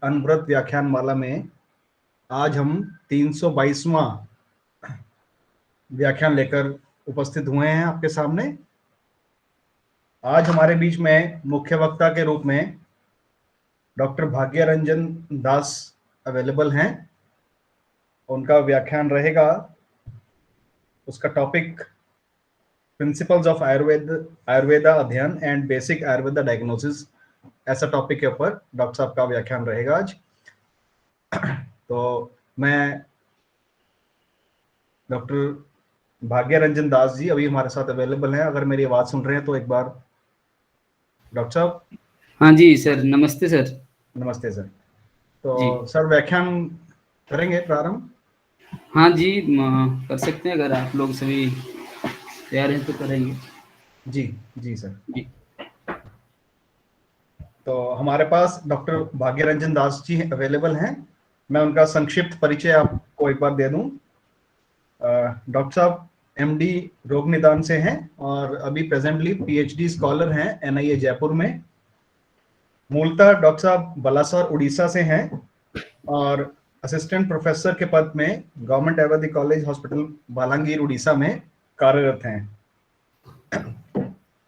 अनवरत व्याख्यानमाला में आज हम 322वां व्याख्यान लेकर उपस्थित हुए हैं आपके सामने। आज हमारे बीच में मुख्य वक्ता के रूप में डॉक्टर भाग्य रंजन दास अवेलेबल हैं। उनका व्याख्यान रहेगा, उसका टॉपिक प्रिंसिपल्स ऑफ आयुर्वेदा अध्ययन एंड बेसिक आयुर्वेदा डायग्नोसिस, ऐसा टॉपिक के ऊपर डॉक्टर साहब का व्याख्यान रहेगा आज। तो मैं डॉक्टर भाग्य रंजन दास जी अभी हमारे साथ अवेलेबल हैं। अगर मेरी आवाज सुन रहे हैं तो एक बार डॉक्टर साहब। हाँ जी सर, नमस्ते सर। नमस्ते सर। तो सर व्याख्यान करेंगे प्रारंभ? हाँ जी, कर सकते हैं, अगर आप लोग सभी तैयार हैं तो करेंगे। जी जी सर। जी तो हमारे पास डॉक्टर भाग्य रंजन दास जी अवेलेबल हैं। मैं उनका संक्षिप्त परिचय आपको एक बार दे दूं। डॉक्टर साहब एमडी रोग निदान से हैं और अभी प्रेजेंटली पीएचडी स्कॉलर हैं एनआईए जयपुर में। मूलतः डॉक्टर साहब बालासोर उड़ीसा से हैं और असिस्टेंट प्रोफेसर के पद में government Ayurvedic college hospital Balangir Orissa में कार्यरत हैं।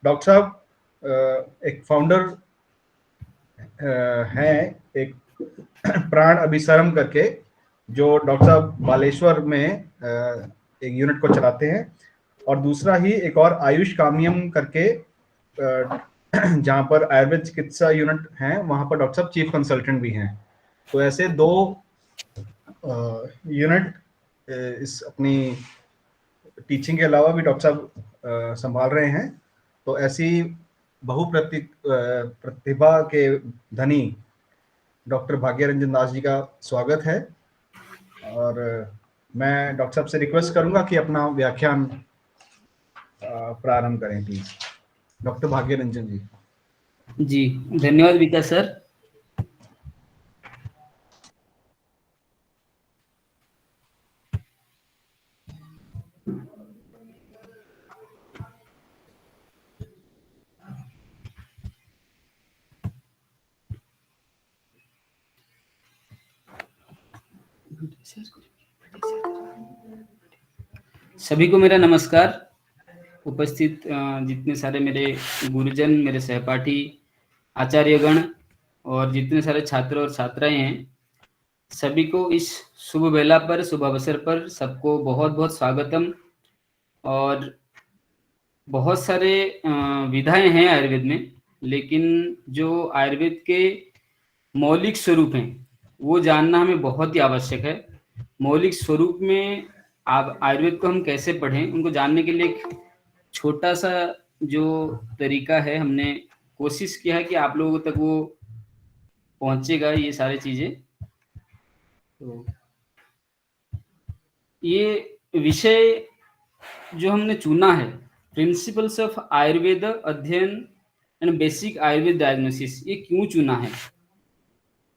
डॉक्टर साहब एक फाउंडर हैं एक प्राण अभिसरम करके, जो डॉक्टर साहब बालेश्वर में एक यूनिट को चलाते हैं, और दूसरा ही एक और आयुष काम्यम करके जहाँ पर आयुर्वेद चिकित्सा यूनिट हैं, वहाँ पर डॉक्टर साहब चीफ कंसल्टेंट भी हैं। तो ऐसे दो यूनिट इस अपनी टीचिंग के अलावा भी डॉक्टर साहब संभाल रहे हैं। तो ऐसी प्रतिभा के धनी डॉक्टर भाग्य रंजन दास जी का स्वागत है। और मैं डॉक्टर साहब से रिक्वेस्ट करूंगा कि अपना व्याख्यान प्रारंभ करें प्लीज। डॉक्टर भाग्य रंजन जी। जी, धन्यवाद विकास सर। सभी को मेरा नमस्कार। उपस्थित जितने सारे मेरे गुरुजन, मेरे सहपाठी, आचार्यगण और जितने सारे छात्र और छात्राएं हैं, सभी को इस शुभ बेला पर, शुभ अवसर पर सबको बहुत बहुत स्वागतम। और बहुत सारे विधाएं हैं आयुर्वेद में, लेकिन जो आयुर्वेद के मौलिक स्वरूप हैं वो जानना हमें बहुत ही आवश्यक है। मौलिक स्वरूप में आप आयुर्वेद को हम कैसे पढ़ें, उनको जानने के लिए एक छोटा सा जो तरीका है, हमने कोशिश किया है कि आप लोगों तक वो पहुंचेगा ये सारी चीजें। तो ये विषय जो हमने चुना है, प्रिंसिपल्स ऑफ आयुर्वेद अध्ययन एंड बेसिक आयुर्वेद डायग्नोसिस, ये क्यों चुना है?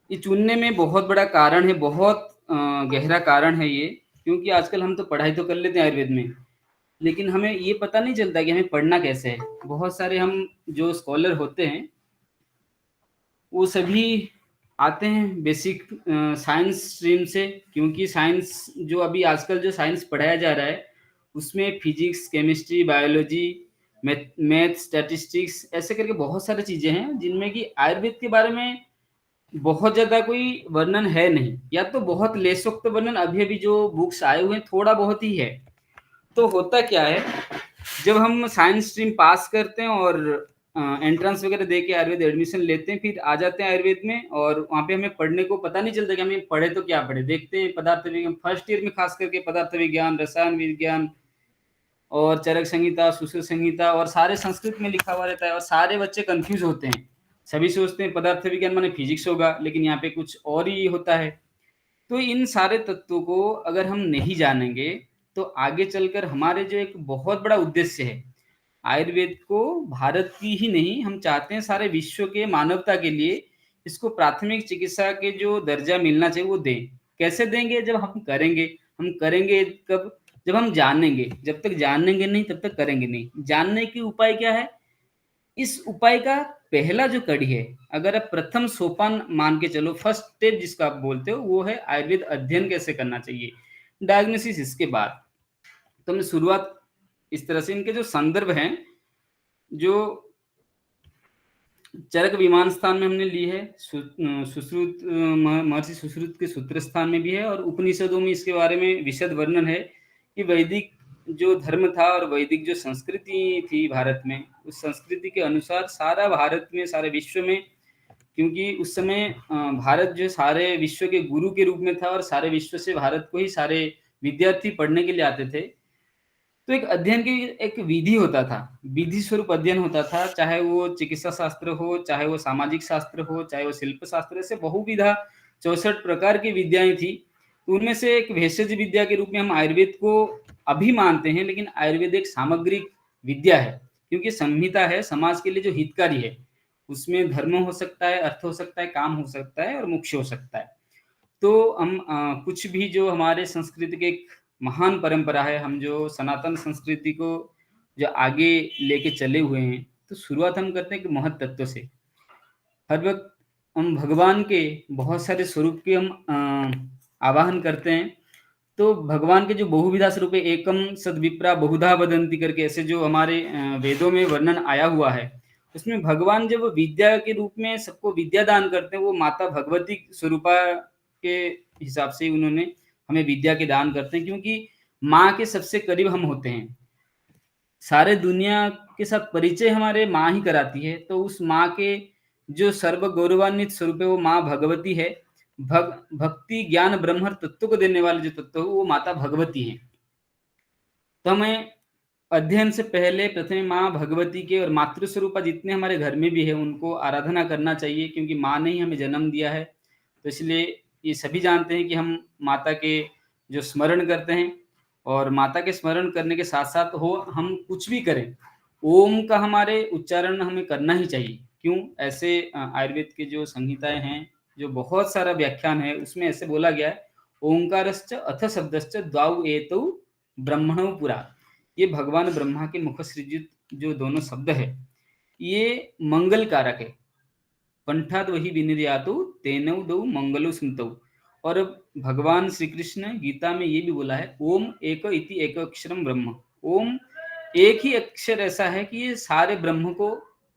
ये चुनने में बहुत बड़ा कारण है, बहुत गहरा कारण है ये। क्योंकि आजकल हम तो पढ़ाई तो कर लेते हैं आयुर्वेद में, लेकिन हमें ये पता नहीं चलता कि हमें पढ़ना कैसे है। बहुत सारे हम जो स्कॉलर होते हैं वो सभी आते हैं बेसिक साइंस स्ट्रीम से, क्योंकि साइंस जो अभी आजकल जो साइंस पढ़ाया जा रहा है उसमें physics, chemistry, biology, math, statistics, ऐसे करके बहुत सारी चीजें हैं जिनमें कि आयुर्वेद के बारे में बहुत ज़्यादा कोई वर्णन है नहीं, या तो बहुत लेशोक्त वर्णन अभी अभी जो बुक्स आए हुए हैं थोड़ा बहुत ही है। तो होता क्या है, जब हम साइंस स्ट्रीम पास करते हैं और एंट्रेंस वगैरह दे के आयुर्वेद एडमिशन लेते हैं, फिर आ जाते हैं आयुर्वेद में, और वहाँ पे हमें पढ़ने को पता नहीं चलता कि हमें पढ़े तो क्या पढ़े। देखते हैं पदार्थ विज्ञान, फर्स्ट ईयर में खास करके पदार्थ विज्ञान, रसायन विज्ञान और चरक संहिता, सुश्रुत संहिता, और सारे संस्कृत में लिखा हुआ रहता है, और सारे बच्चे कंफ्यूज होते हैं। सभी सोचते हैं पदार्थ विज्ञान माने फिजिक्स होगा, लेकिन यहाँ पे कुछ और ही होता है। तो इन सारे तत्वों को अगर हम नहीं जानेंगे तो आगे चलकर हमारे जो एक बहुत बड़ा उद्देश्य है, आयुर्वेद को भारत की ही नहीं, हम चाहते हैं सारे विश्व के, मानवता के लिए इसको प्राथमिक चिकित्सा के जो दर्जा मिलना चाहिए वो दें। कैसे देंगे? जब हम करेंगे। हम करेंगे कब? जब हम जानेंगे। जब तक जानेंगे नहीं तब तक करेंगे नहीं। जानने के उपाय क्या है? इस उपाय का पहला जो कड़ी है, अगर आप प्रथम सोपान मान के चलो, फर्स्ट स्टेप जिसका आप बोलते हो, वो है आयुर्वेद अध्ययन कैसे करना चाहिए, डायग्नोसिस इसके बाद। तो हमने शुरुआत इस तरह से, इनके जो संदर्भ हैं, जो चरक विमान स्थान में हमने ली है, सुश्रुत महर्षि सुश्रुत के सूत्र स्थान में भी है, और उपनिषदों में इसके बारे में विशद वर्णन है कि वैदिक जो धर्म था और वैदिक जो संस्कृति थी भारत में, उस संस्कृति के अनुसार सारा भारत में, सारे विश्व में, क्योंकि उस समय भारत जो सारे विश्व के गुरु के रूप में था, और सारे विश्व से भारत को ही सारे विद्यार्थी पढ़ने के लिए आते थे। तो एक अध्ययन की एक विधि होता था, विधि स्वरूप अध्ययन होता था, चाहे वो चिकित्सा शास्त्र हो, चाहे वो सामाजिक शास्त्र हो, चाहे वो शिल्प शास्त्र, ऐसे बहुविधा 64 प्रकार की विद्याएं थी। उनमें से एक भेषज विद्या के रूप में हम आयुर्वेद को अभी मानते हैं, लेकिन आयुर्वेद एक सामग्रिक विद्या है, क्योंकि संहिता है, समाज के लिए जो हितकारी है, उसमें धर्म हो सकता है, अर्थ हो सकता है, काम हो सकता है और मोक्ष हो सकता है। तो हम कुछ भी जो हमारे संस्कृति के एक महान परंपरा है, हम जो सनातन संस्कृति को जो आगे लेके चले हुए हैं, तो शुरुआत हम करते हैं कि महत् तत्व से। हर वक्त हम भगवान के बहुत सारे स्वरूप के हम आवाहन करते हैं। तो भगवान के जो बहुविधा स्वरूप है, एकम सद्विप्रा बहुधा वदंती करके, ऐसे जो हमारे वेदों में वर्णन आया हुआ है, उसमें भगवान जब विद्या के रूप में सबको विद्या दान करते हैं, वो माता भगवती स्वरूपा के हिसाब से उन्होंने हमें विद्या के दान करते हैं, क्योंकि माँ के सबसे करीब हम होते हैं। सारे दुनिया के साथ परिचय हमारे माँ ही कराती है, तो उस माँ के जो सर्व गौरवान्वित स्वरूप है, वो माँ भगवती है। भक्ति ज्ञान ब्रह्म तत्व को देने वाले जो तत्व है, वो माता भगवती है। तो हमें अध्ययन से पहले प्रथम माँ भगवती के और मातृ स्वरूप जितने हमारे घर में भी है, उनको आराधना करना चाहिए, क्योंकि माँ ने ही हमें जन्म दिया है। तो इसलिए ये सभी जानते हैं कि हम माता के जो स्मरण करते हैं, और माता के स्मरण करने के साथ साथ हो हम कुछ भी करें, ओम का हमारे उच्चारण हमें करना ही चाहिए। क्यों? ऐसे आयुर्वेद के जो संहिताएं हैं, जो बहुत सारा व्याख्यान है, उसमें ऐसे बोला गया है, ओंकारश्च अथ शब्दश्च द्वाउ एतौ ब्रह्मणौ पुरा। ये भगवान ब्रह्मा के मुख सृजित जो दोनों शब्द है, ये मंगल कारक है। कंठाद वही विनिर्यातो तेनौ दौ मंगलो स्मृतौ। और भगवान श्री कृष्ण गीता में ये भी बोला है, ओम एक इति एक अक्षरम ब्रह्म। ओम एक ही अक्षर ऐसा है कि ये सारे ब्रह्म को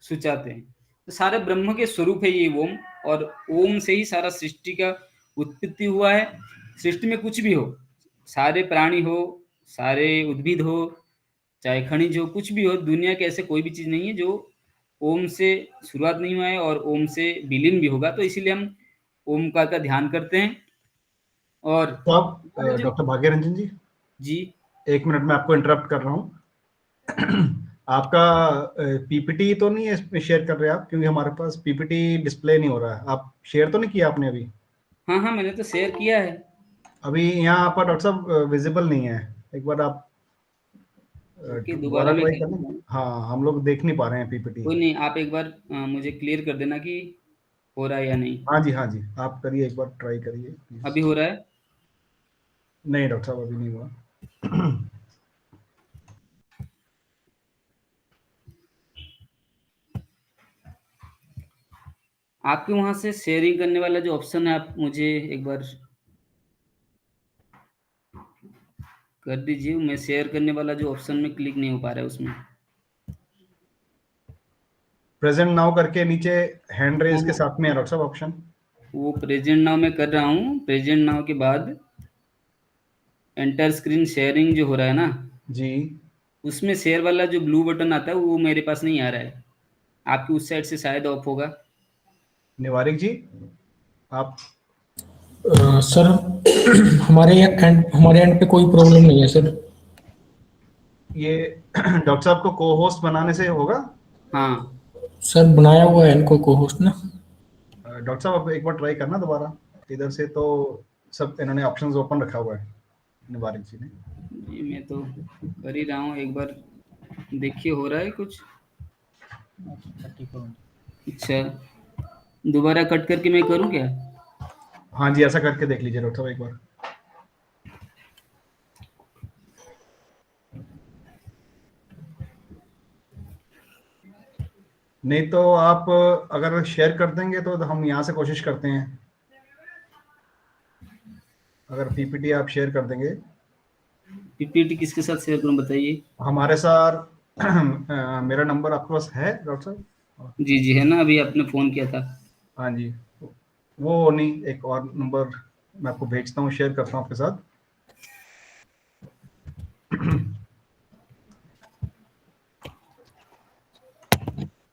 सूचाते हैं। तो सारे ब्रह्म के स्वरूप है ये ओम, और ओम से ही सारा सृष्टि का उत्पत्ति हुआ है। सृष्टि में कुछ भी हो, सारे प्राणी हो, सारे उद्भिद हो, चाहे खनिज हो, कुछ भी हो, दुनिया के ऐसे कोई भी चीज नहीं है जो ओम से शुरुआत नहीं हुआ है और ओम से विलीन भी होगा। तो इसीलिए हम ओमकार का ध्यान करते हैं। और तो आप हमारे जो डॉक्टर भाग्य रंजन जी, जी 1 मिनट में आपको इंटरप्ट कर रहा हूँ। आपका पीपीटी तो नहीं है इसमें शेयर कर रहे आप, क्योंकि हमारे पास पीपीटी डिस्प्ले नहीं हो रहा है। आप शेयर तो नहीं किया आपने अभी? हाँ हाँ, मैंने तो शेयर किया है। अभी यहाँ पर डॉक्टर साहब विजिबल नहीं है। एक बार आप ओके, दोबारा दोबारा मैं ट्राई कर करना। देता हूँ। हाँ, हम लोग देख नहीं पा रहे हैं पीपीटी। कोई नहीं, आप एक बार मुझे क्लियर कर देना कि हो रहा है या नहीं। हाँ जी, हाँ जी, आप करिए, एक बार ट्राई करिए अभी प्लीज। हो रहा है? नहीं डॉक्टर साहब, अभी नहीं हुआ। आपके वहां से शेयरिंग करने वाला जो ऑप्शन है, आप मुझे एक बार कर दीजिए। मैं शेयर करने वाला जो ऑप्शन में क्लिक नहीं हो पा रहा है उसमें। प्रेजेंट नाउ करके नीचे हैंड हाँ रेज के हाँ, साथ में है डॉक्टर साहब ऑप्शन। वो प्रेजेंट नाउ में कर रहा हूँ। प्रेजेंट नाउ के बाद एंटर स्क्रीन शेयरिंग जो हो रहा है ना, जी, उसमें शेयर वाला जो ब्लू बटन आता है, वो मेरे पास नहीं आ रहा है। आपकी उस साइड से शायद ऑफ होगा। निवारिक जी, आप सर हमारे एंड पे कोई प्रॉब्लम नहीं है सर। ये डॉक्टर साहब को को होस्ट बनाने से होगा। हाँ सर बनाया हुआ है इनको को होस्ट ना। डॉक्टर साहब आप एक बार ट्राई करना दोबारा इधर से। तो सब इन्होंने ऑप्शंस ओपन रखा हुआ है, निवारिक जी ने। जी, मैं तो कर ही रहा हूँ। एक बार देखिए हो रहा है कुछ। अच्छा, दोबारा कट करके मैं करूँ क्या? हाँ जी, ऐसा करके देख लीजिए डॉक्टर साहब एक बार। नहीं तो आप अगर शेयर कर देंगे तो हम यहाँ से कोशिश करते हैं, अगर पीपीटी आप शेयर कर देंगे पीपीटी किसके साथ शेयर करूं बताइए? हमारे साथ। मेरा नंबर आपके पास है डॉक्टर साहब? जी जी है ना, अभी आपने फोन किया था। हाँ जी, वो नहीं, एक और नंबर मैं आपको भेजता हूँ, शेयर करता हूँ आपके साथ।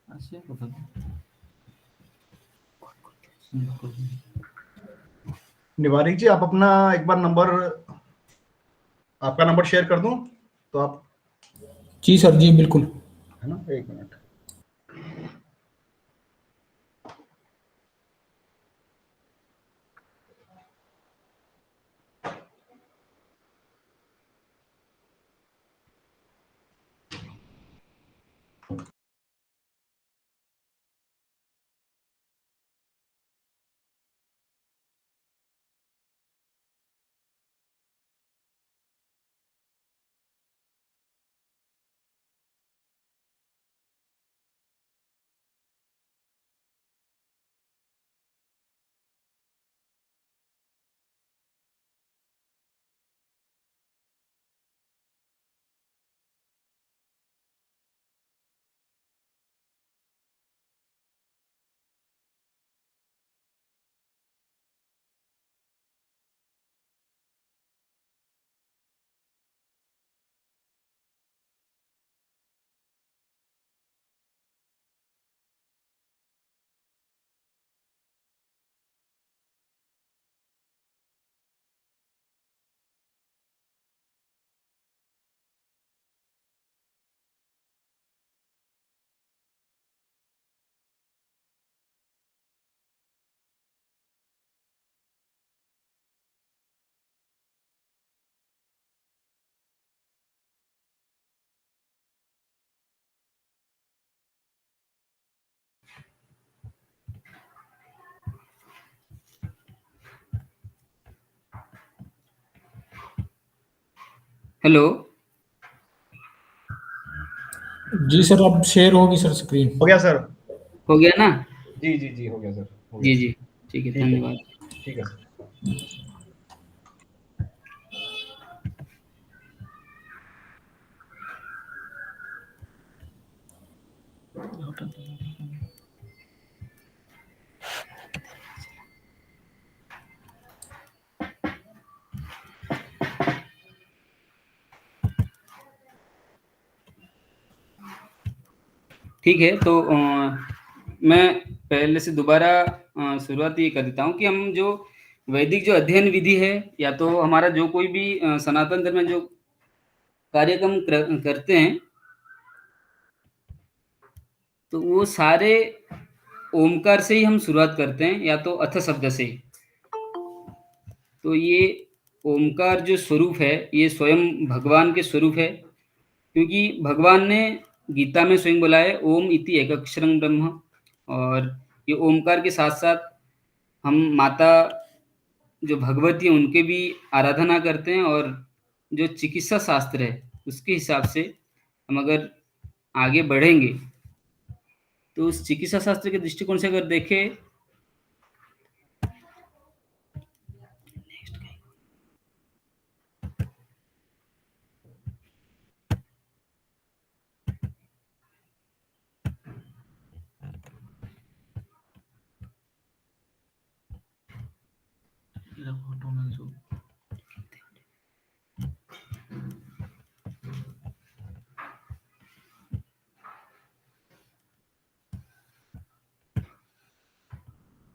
अच्छा निवारिक जी, आप अपना एक बार नंबर, आपका नंबर शेयर कर दूं तो आप, जी सर, जी बिल्कुल। है ना, एक मिनट। हेलो। जी सर, अब शेयर होगी सर स्क्रीन। हो गया सर? हो गया ना? जी जी जी, हो गया सर, हो गया। जी जी ठीक है, ठीक है, धन्यवाद। ठीक है सर। ठीक है, तो मैं पहले से दोबारा शुरुआत ये कर देता हूँ कि हम जो वैदिक जो अध्ययन विधि है, या तो हमारा जो कोई भी सनातन धर्म में जो कार्यक्रम करते हैं, तो वो सारे ओमकार से ही हम शुरुआत करते हैं, या तो अथ शब्द से। तो ये ओमकार जो स्वरूप है, ये स्वयं भगवान के स्वरूप है, क्योंकि भगवान ने गीता में स्वयं बोला है ओम इति एकक्षरं ब्रह्म। और ये ओमकार के साथ साथ हम माता जो भगवती हैं उनके भी आराधना करते हैं। और जो चिकित्सा शास्त्र है उसके हिसाब से हम अगर आगे बढ़ेंगे, तो उस चिकित्सा शास्त्र के दृष्टिकोण से अगर देखें,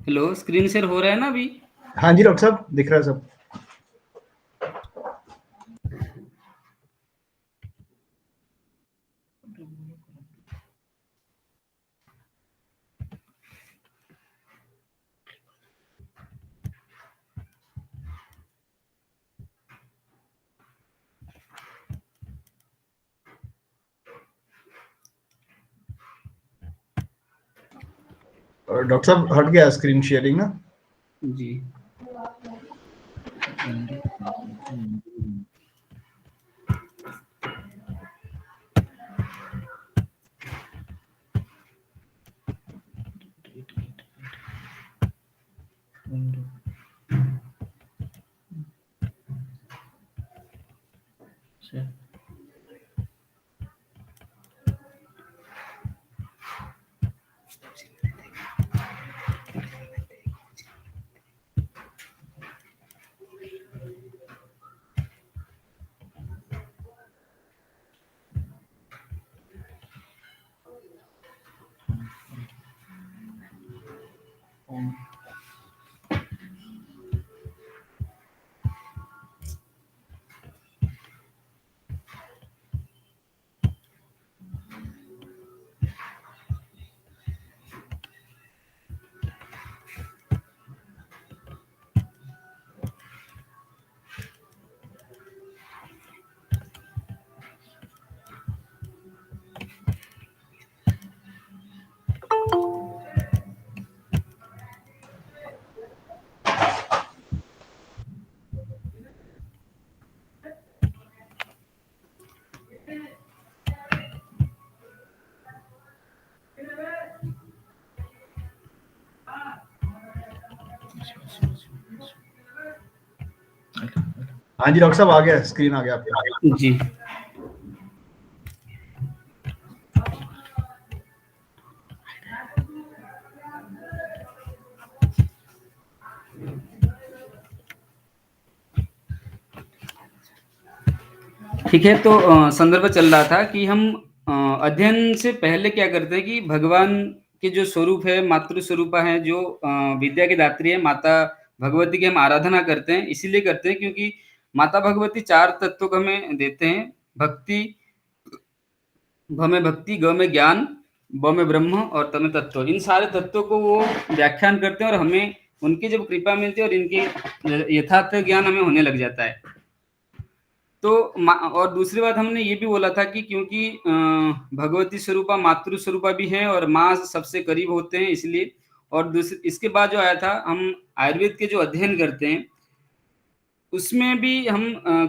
हेलो, स्क्रीन शेयर हो रहा है ना अभी? हाँ जी डॉक्टर साहब, दिख रहा है सब। और डॉक्टर साहब, हट गया स्क्रीन शेयरिंग ना? जी हाँ जी डॉक्टर साहब, आ गया, स्क्रीन आ गया आपका। जी। ठीक है, तो संदर्भ चल रहा था कि हम अध्ययन से पहले क्या करते हैं कि भगवान के जो स्वरूप है, मातृ स्वरूपा है, जो विद्या की दात्री है, माता भगवती की हम आराधना करते हैं। इसीलिए करते हैं क्योंकि माता भगवती 4 तत्वों को हमें देते हैं। भक्ति, भ में भक्ति, ग में ज्ञान, ब में ब्रह्म और त में तत्व। इन सारे तत्वों को वो व्याख्यान करते हैं और हमें उनकी जब कृपा मिलती है और इनकी यथार्थ ज्ञान हमें होने लग जाता है। तो और दूसरी बात हमने ये भी बोला था कि क्योंकि भगवती स्वरूपा मातृ स्वरूपा भी है और माँ सबसे करीब होते हैं, इसलिए। और दूसरी, इसके बाद जो आया था, हम आयुर्वेद के जो अध्ययन करते हैं उसमें भी हम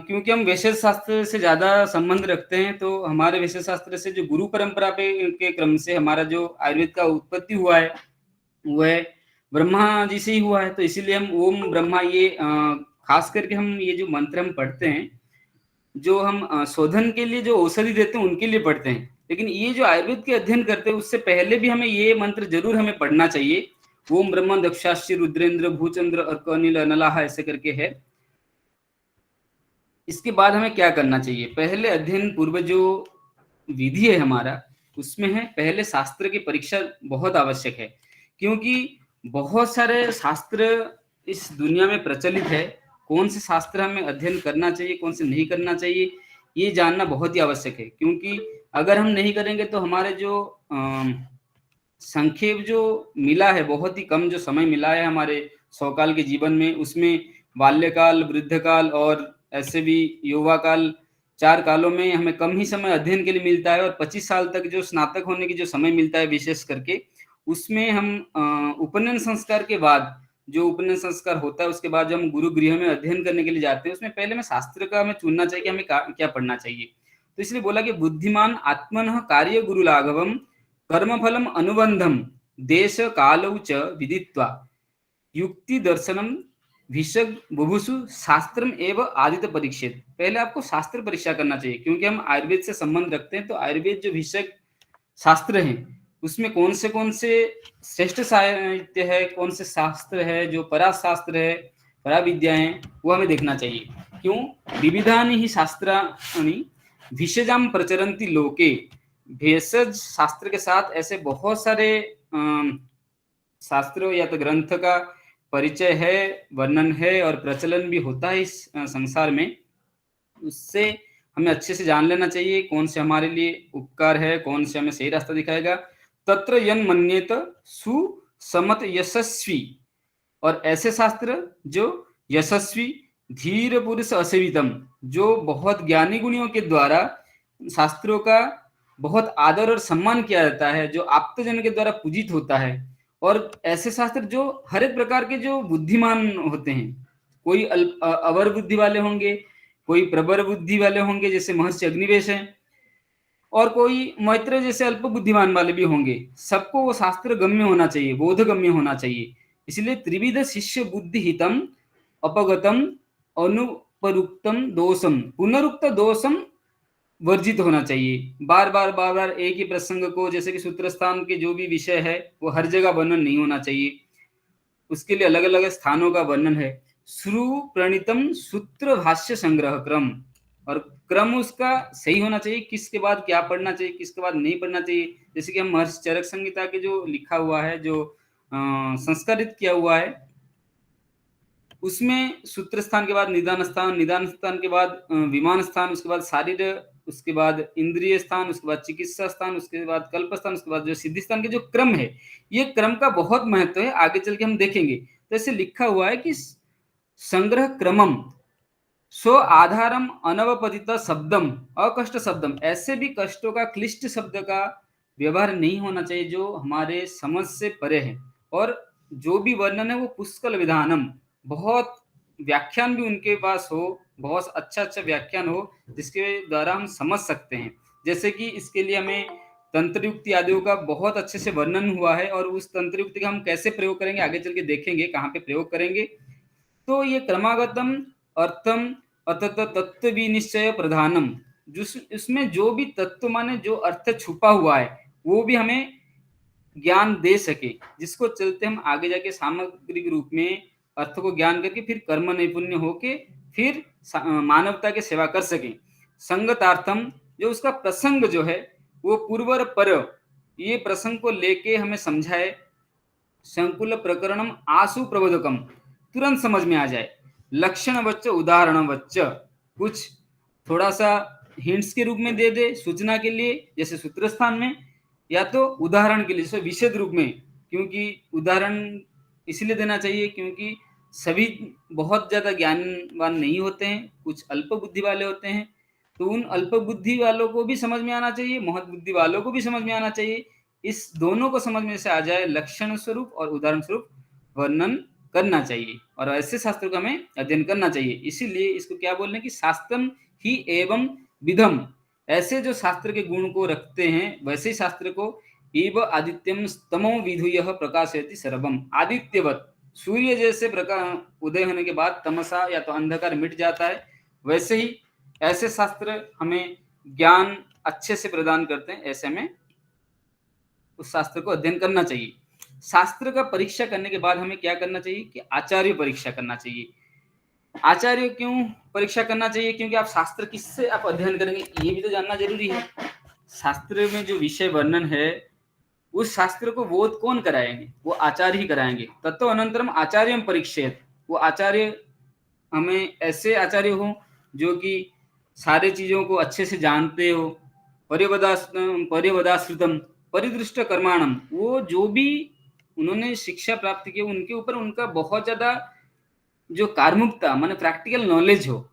क्योंकि हम वैशेष शास्त्र से ज्यादा संबंध रखते हैं, तो हमारे वैशेष शास्त्र से जो गुरु परंपरा के क्रम से हमारा जो आयुर्वेद का उत्पत्ति हुआ है वह ब्रह्मा जी से ही हुआ है। तो इसीलिए हम ओम ब्रह्मा, ये खास करके हम ये जो मंत्र हम पढ़ते हैं, जो हम शोधन के लिए जो औषधि देते हैं उनके लिए पढ़ते हैं, लेकिन ये जो आयुर्वेद के अध्ययन करते हैं उससे पहले भी हमें ये मंत्र जरूर हमें पढ़ना चाहिए। ओम ब्रह्मा दक्षाश्री रुद्रेंद्र भूचंद्र अर्क अनिल अनलाह, ऐसे करके है। इसके बाद हमें क्या करना चाहिए? पहले अध्ययन पूर्व जो विधि है हमारा, उसमें है पहले शास्त्र की परीक्षा बहुत आवश्यक है, क्योंकि बहुत सारे शास्त्र इस दुनिया में प्रचलित है। कौन से शास्त्र हमें अध्ययन करना चाहिए, कौन से नहीं करना चाहिए, ये जानना बहुत ही आवश्यक है। क्योंकि अगर हम नहीं करेंगे तो हमारे जो संक्षेप जो मिला है, बहुत ही कम जो समय मिला है हमारे 100 काल के जीवन में, उसमें बाल्यकाल, वृद्धकाल और ऐसे भी युवा काल, 4 कालों में हमें कम ही समय अध्ययन के लिए मिलता है। और 25 साल तक जो स्नातक होने की जो समय मिलता है विशेष करके, उसमें हम उपनयन संस्कार के बाद, जो उपनयन संस्कार होता है उसके बाद जो हम गुरु गृह में अध्ययन करने के लिए जाते हैं, उसमें पहले में शास्त्र का हमें चुनना चाहिए कि हमें क्या पढ़ना चाहिए। तो इसलिए बोला कि बुद्धिमान आत्मनः कार्य गुरु लाघवम कर्मफलम अनुबंधम देश कालौ च विदित्वा युक्ति दर्शनम भिषग बुभुसु शास्त्रम एवं आदित्य परीक्षित। पहले आपको शास्त्र परीक्षा करना चाहिए, क्योंकि हम आयुर्वेद से संबंध रखते हैं। तो आयुर्वेद जो भिषग शास्त्र हैं उसमें कौन से श्रेष्ठ साहित्य है, कौन से शास्त्र है जो पराशास्त्र है, परा विद्या है, वो हमें देखना चाहिए। क्यों? विविधानि ही शास्त्राणि भिषजाम प्रचरन्ति लोके। भेषज शास्त्र के साथ ऐसे बहुत सारे शास्त्रों या तो ग्रंथ का परिचय है, वर्णन है और प्रचलन भी होता है इस संसार में। उससे हमें अच्छे से जान लेना चाहिए कौन से हमारे लिए उपकार है, कौन से हमें सही रास्ता दिखाएगा। तत्र यन मन्येत सुसमत यशस्वी, और ऐसे शास्त्र जो यशस्वी धीर पुरुष असेवितम, जो बहुत ज्ञानी गुणियों के द्वारा शास्त्रों का बहुत आदर और सम्मान किया जाता है, जो आप्तजन के द्वारा पूजित होता है। और ऐसे शास्त्र जो हर एक प्रकार के जो बुद्धिमान होते हैं, कोई अवर बुद्धि वाले होंगे, कोई प्रबर बुद्धि वाले होंगे जैसे महर्षि अग्निवेश हैं, और कोई मैत्रेय जैसे अल्प बुद्धिमान वाले भी होंगे। सबको वो शास्त्र गम्य होना चाहिए, बोध गम्य होना चाहिए। इसलिए त्रिविध शिष्य बुद्धि हितम अपगतम अनुपरुक्तम दोषम पुनरुक्त दोषम वर्जित होना चाहिए। बार बार एक ही प्रसंग को, जैसे कि सूत्र स्थान के जो भी विषय है वो हर जगह वर्णन नहीं होना चाहिए, उसके लिए अलग अलग स्थानों का वर्णन है। श्रु प्रणीतम सूत्र भाष्य संग्रह क्रम, और क्रम उसका सही होना चाहिए, किसके बाद क्या पढ़ना चाहिए, किसके बाद नहीं पढ़ना चाहिए। जैसे कि हम महर्षि चरक संहिता के जो लिखा हुआ है, जो संस्कारित किया हुआ है, उसमें सूत्र स्थान के बाद निदान स्थान, निदान स्थान के बाद विमान स्थान, उसके बाद शारीर, उसके बाद इंद्रिय स्थान, उसके बाद चिकित्सा स्थान, उसके बाद कल्प स्थान, उसके बाद जो सिद्धि स्थान के जो क्रम है, ये क्रम का बहुत महत्व है, आगे चल के हम देखेंगे। तो ऐसे लिखा हुआ है कि संग्रह क्रमम सो आधारम अनवपतित शब्दम अकष्ट शब्दम, ऐसे भी कष्टों का, क्लिष्ट शब्द का व्यवहार नहीं होना चाहिए जो हमारे समझ से परे है। और जो भी वर्णन है वो पुष्कल विधानम, बहुत व्याख्यान भी उनके पास हो, बहुत अच्छा व्याख्यान हो जिसके द्वारा हम समझ सकते हैं। जैसे कि इसके लिए हमें तंत्र युक्ति आदियों का बहुत अच्छे से वर्णन हुआ है, और उस तंत्र युक्ति का हम कैसे प्रयोग करेंगे आगे चल के देखेंगे, कहाँ पे प्रयोग करेंगे। तो ये क्रमागतम अर्थम अतत तत्व विनिश्चय प्रधानम, इसमें जो भी तत्व माने जो अर्थ छुपा हुआ है वो भी हमें ज्ञान दे सके, जिसको चलते हम आगे जाके सामग्रिक रूप में अर्थ को ज्ञान करके फिर कर्म नैपुण्य होके फिर मानवता की सेवा कर सके। संगतार्थम, जो उसका प्रसंग जो है वो पूर्वर पर, ये प्रसंग को लेके हमें समझाए। संकुल प्रकरणम आसु प्रबोधकम, तुरंत समझ में आ जाए। लक्षण वच्च उदाहरण वच्च, कुछ थोड़ा सा हिंट्स के रूप में दे दे सूचना के लिए, जैसे सूत्र स्थान में, या तो उदाहरण के लिए जैसे विशद रूप में, क्योंकि उदाहरण इसलिए देना चाहिए क्योंकि सभी बहुत ज्यादा ज्ञानवान नहीं होते हैं, कुछ अल्प बुद्धि वाले होते हैं, तो उन अल्प बुद्धि वालों को भी समझ में आना चाहिए, महत बुद्धि वालों को भी समझ में आना चाहिए। इस दोनों को समझ में से आ जाए, लक्षण स्वरूप और उदाहरण स्वरूप वर्णन करना चाहिए, और ऐसे शास्त्रों का हमें अध्ययन करना चाहिए। इसीलिए इसको क्या बोल रहे हैं कि शास्त्रम ही एवं विधम, ऐसे जो शास्त्र के गुण को रखते हैं वैसे ही शास्त्र को एव आदित्यम स्तमो विधुय प्रकाशयति सर्वम, आदित्यवत, सूर्य जैसे प्रकाश उदय होने के बाद तमसा या तो अंधकार मिट जाता है, वैसे ही ऐसे शास्त्र हमें ज्ञान अच्छे से प्रदान करते हैं। ऐसे में उस शास्त्र को अध्ययन करना चाहिए। शास्त्र का परीक्षा करने के बाद हमें क्या करना चाहिए कि आचार्य परीक्षा करना चाहिए। आचार्य क्यों परीक्षा करना चाहिए? क्योंकि आप शास्त्र किससे आप अध्ययन करेंगे ये भी तो जानना जरूरी है। शास्त्र में जो विषय वर्णन है उस शास्त्र को बोध कौन कराएंगे? वो आचार्य ही कराएंगे। तत्व अनंतरम आचार्य परीक्षेत, वो आचार्य हमें ऐसे आचार्य हो जो कि सारे चीजों को अच्छे से जानते हो। पर्यवदाश्रितम परिदृष्ट कर्माणम, वो जो भी उन्होंने शिक्षा प्राप्त की उनके ऊपर उनका बहुत ज्यादा जो कार्मुकता माने प्रैक्टिकल नॉलेज हो,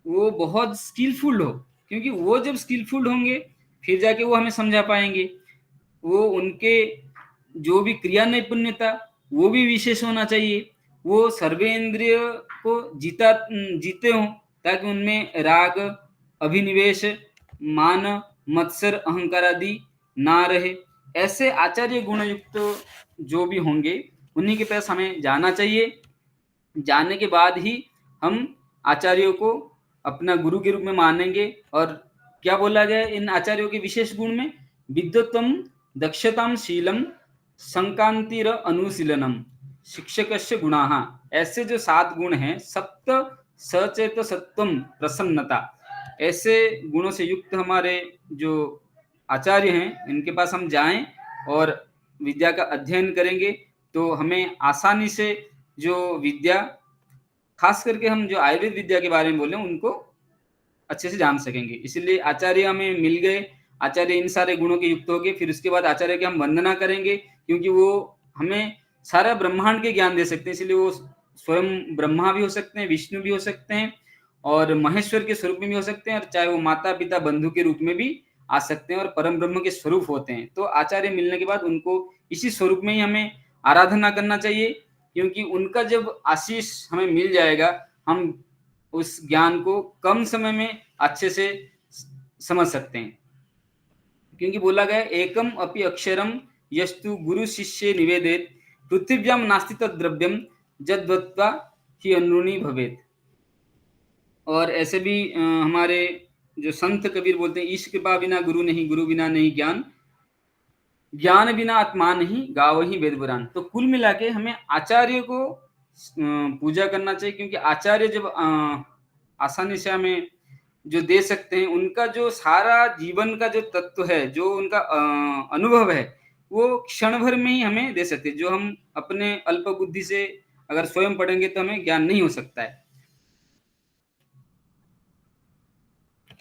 वो बहुत स्किलफुल हो, क्योंकि वो जब स्किलफुल होंगे फिर जाके वो हमें समझा पाएंगे। वो उनके जो भी क्रिया नैपुण्यता वो भी विशेष होना चाहिए। वो सर्वेंद्रिय को जीते हों, ताकि उनमें राग, अभिनिवेश, मान, मत्सर, अहंकार आदि ना रहे। ऐसे आचार्य गुणयुक्त जो भी होंगे उन्हीं के पास हमें जाना चाहिए। जाने के बाद ही हम आचार्यों को अपना गुरु के रूप में मानेंगे। और क्या बोला गया इन आचार्यों के विशेष गुण में? विद्वत्तम दक्षताम शीलम संकांतिर अनुशीलनम शिक्षकस्य गुणाः, ऐसे जो 7 गुण हैं, सप्त सचेत सत्वम प्रसन्नता, ऐसे गुणों से युक्त हमारे जो आचार्य हैं इनके पास हम जाएं और विद्या का अध्ययन करेंगे तो हमें आसानी से जो विद्या, खास करके हम जो आयुर्वेद विद्या के बारे में बोले उनको अच्छे से जान सकेंगे। इसलिए आचार्य हमें मिल गए, आचार्य इन सारे गुणों के युक्त हो गए, फिर उसके बाद आचार्य की हम वंदना करेंगे, क्योंकि वो हमें सारा ब्रह्मांड के ज्ञान दे सकते हैं। इसलिए वो स्वयं ब्रह्मा भी हो सकते हैं, विष्णु भी हो सकते हैं, और महेश्वर के स्वरूप में भी हो सकते हैं, और चाहे वो माता पिता बंधु के रूप में भी आ सकते हैं, और परम ब्रह्म के स्वरूप होते हैं। तो आचार्य मिलने के बाद उनको इसी स्वरूप में ही हमें आराधना करना चाहिए, क्योंकि उनका जब आशीष हमें मिल जाएगा हम उस ज्ञान को कम समय में अच्छे से समझ सकते हैं। क्योंकि बोला गया एकम अपि अक्षरम यस्तु गुरु शिष्य निवेदित पृथ्व्याम नास्ति तद्द्रव्यम जद्वत्वा ही अनुनी भवेत। और ऐसे भी हमारे जो संत कबीर बोलते हैं, ईश कृपा बिना गुरु नहीं, गुरु बिना नहीं ज्ञान, ज्ञान बिना आत्मा नहीं, गाव ही वेद पुराण। तो कुल मिला के हमें आचार्य को पूजा करना चाहिए, क्योंकि आचार्य जब आसानी से हमें जो दे सकते हैं, उनका जो सारा जीवन का जो तत्व है, जो उनका अनुभव है, वो क्षण भर में ही हमें दे सकते हैं। जो हम अपने अल्प बुद्धि से अगर स्वयं पढ़ेंगे तो हमें ज्ञान नहीं हो सकता है।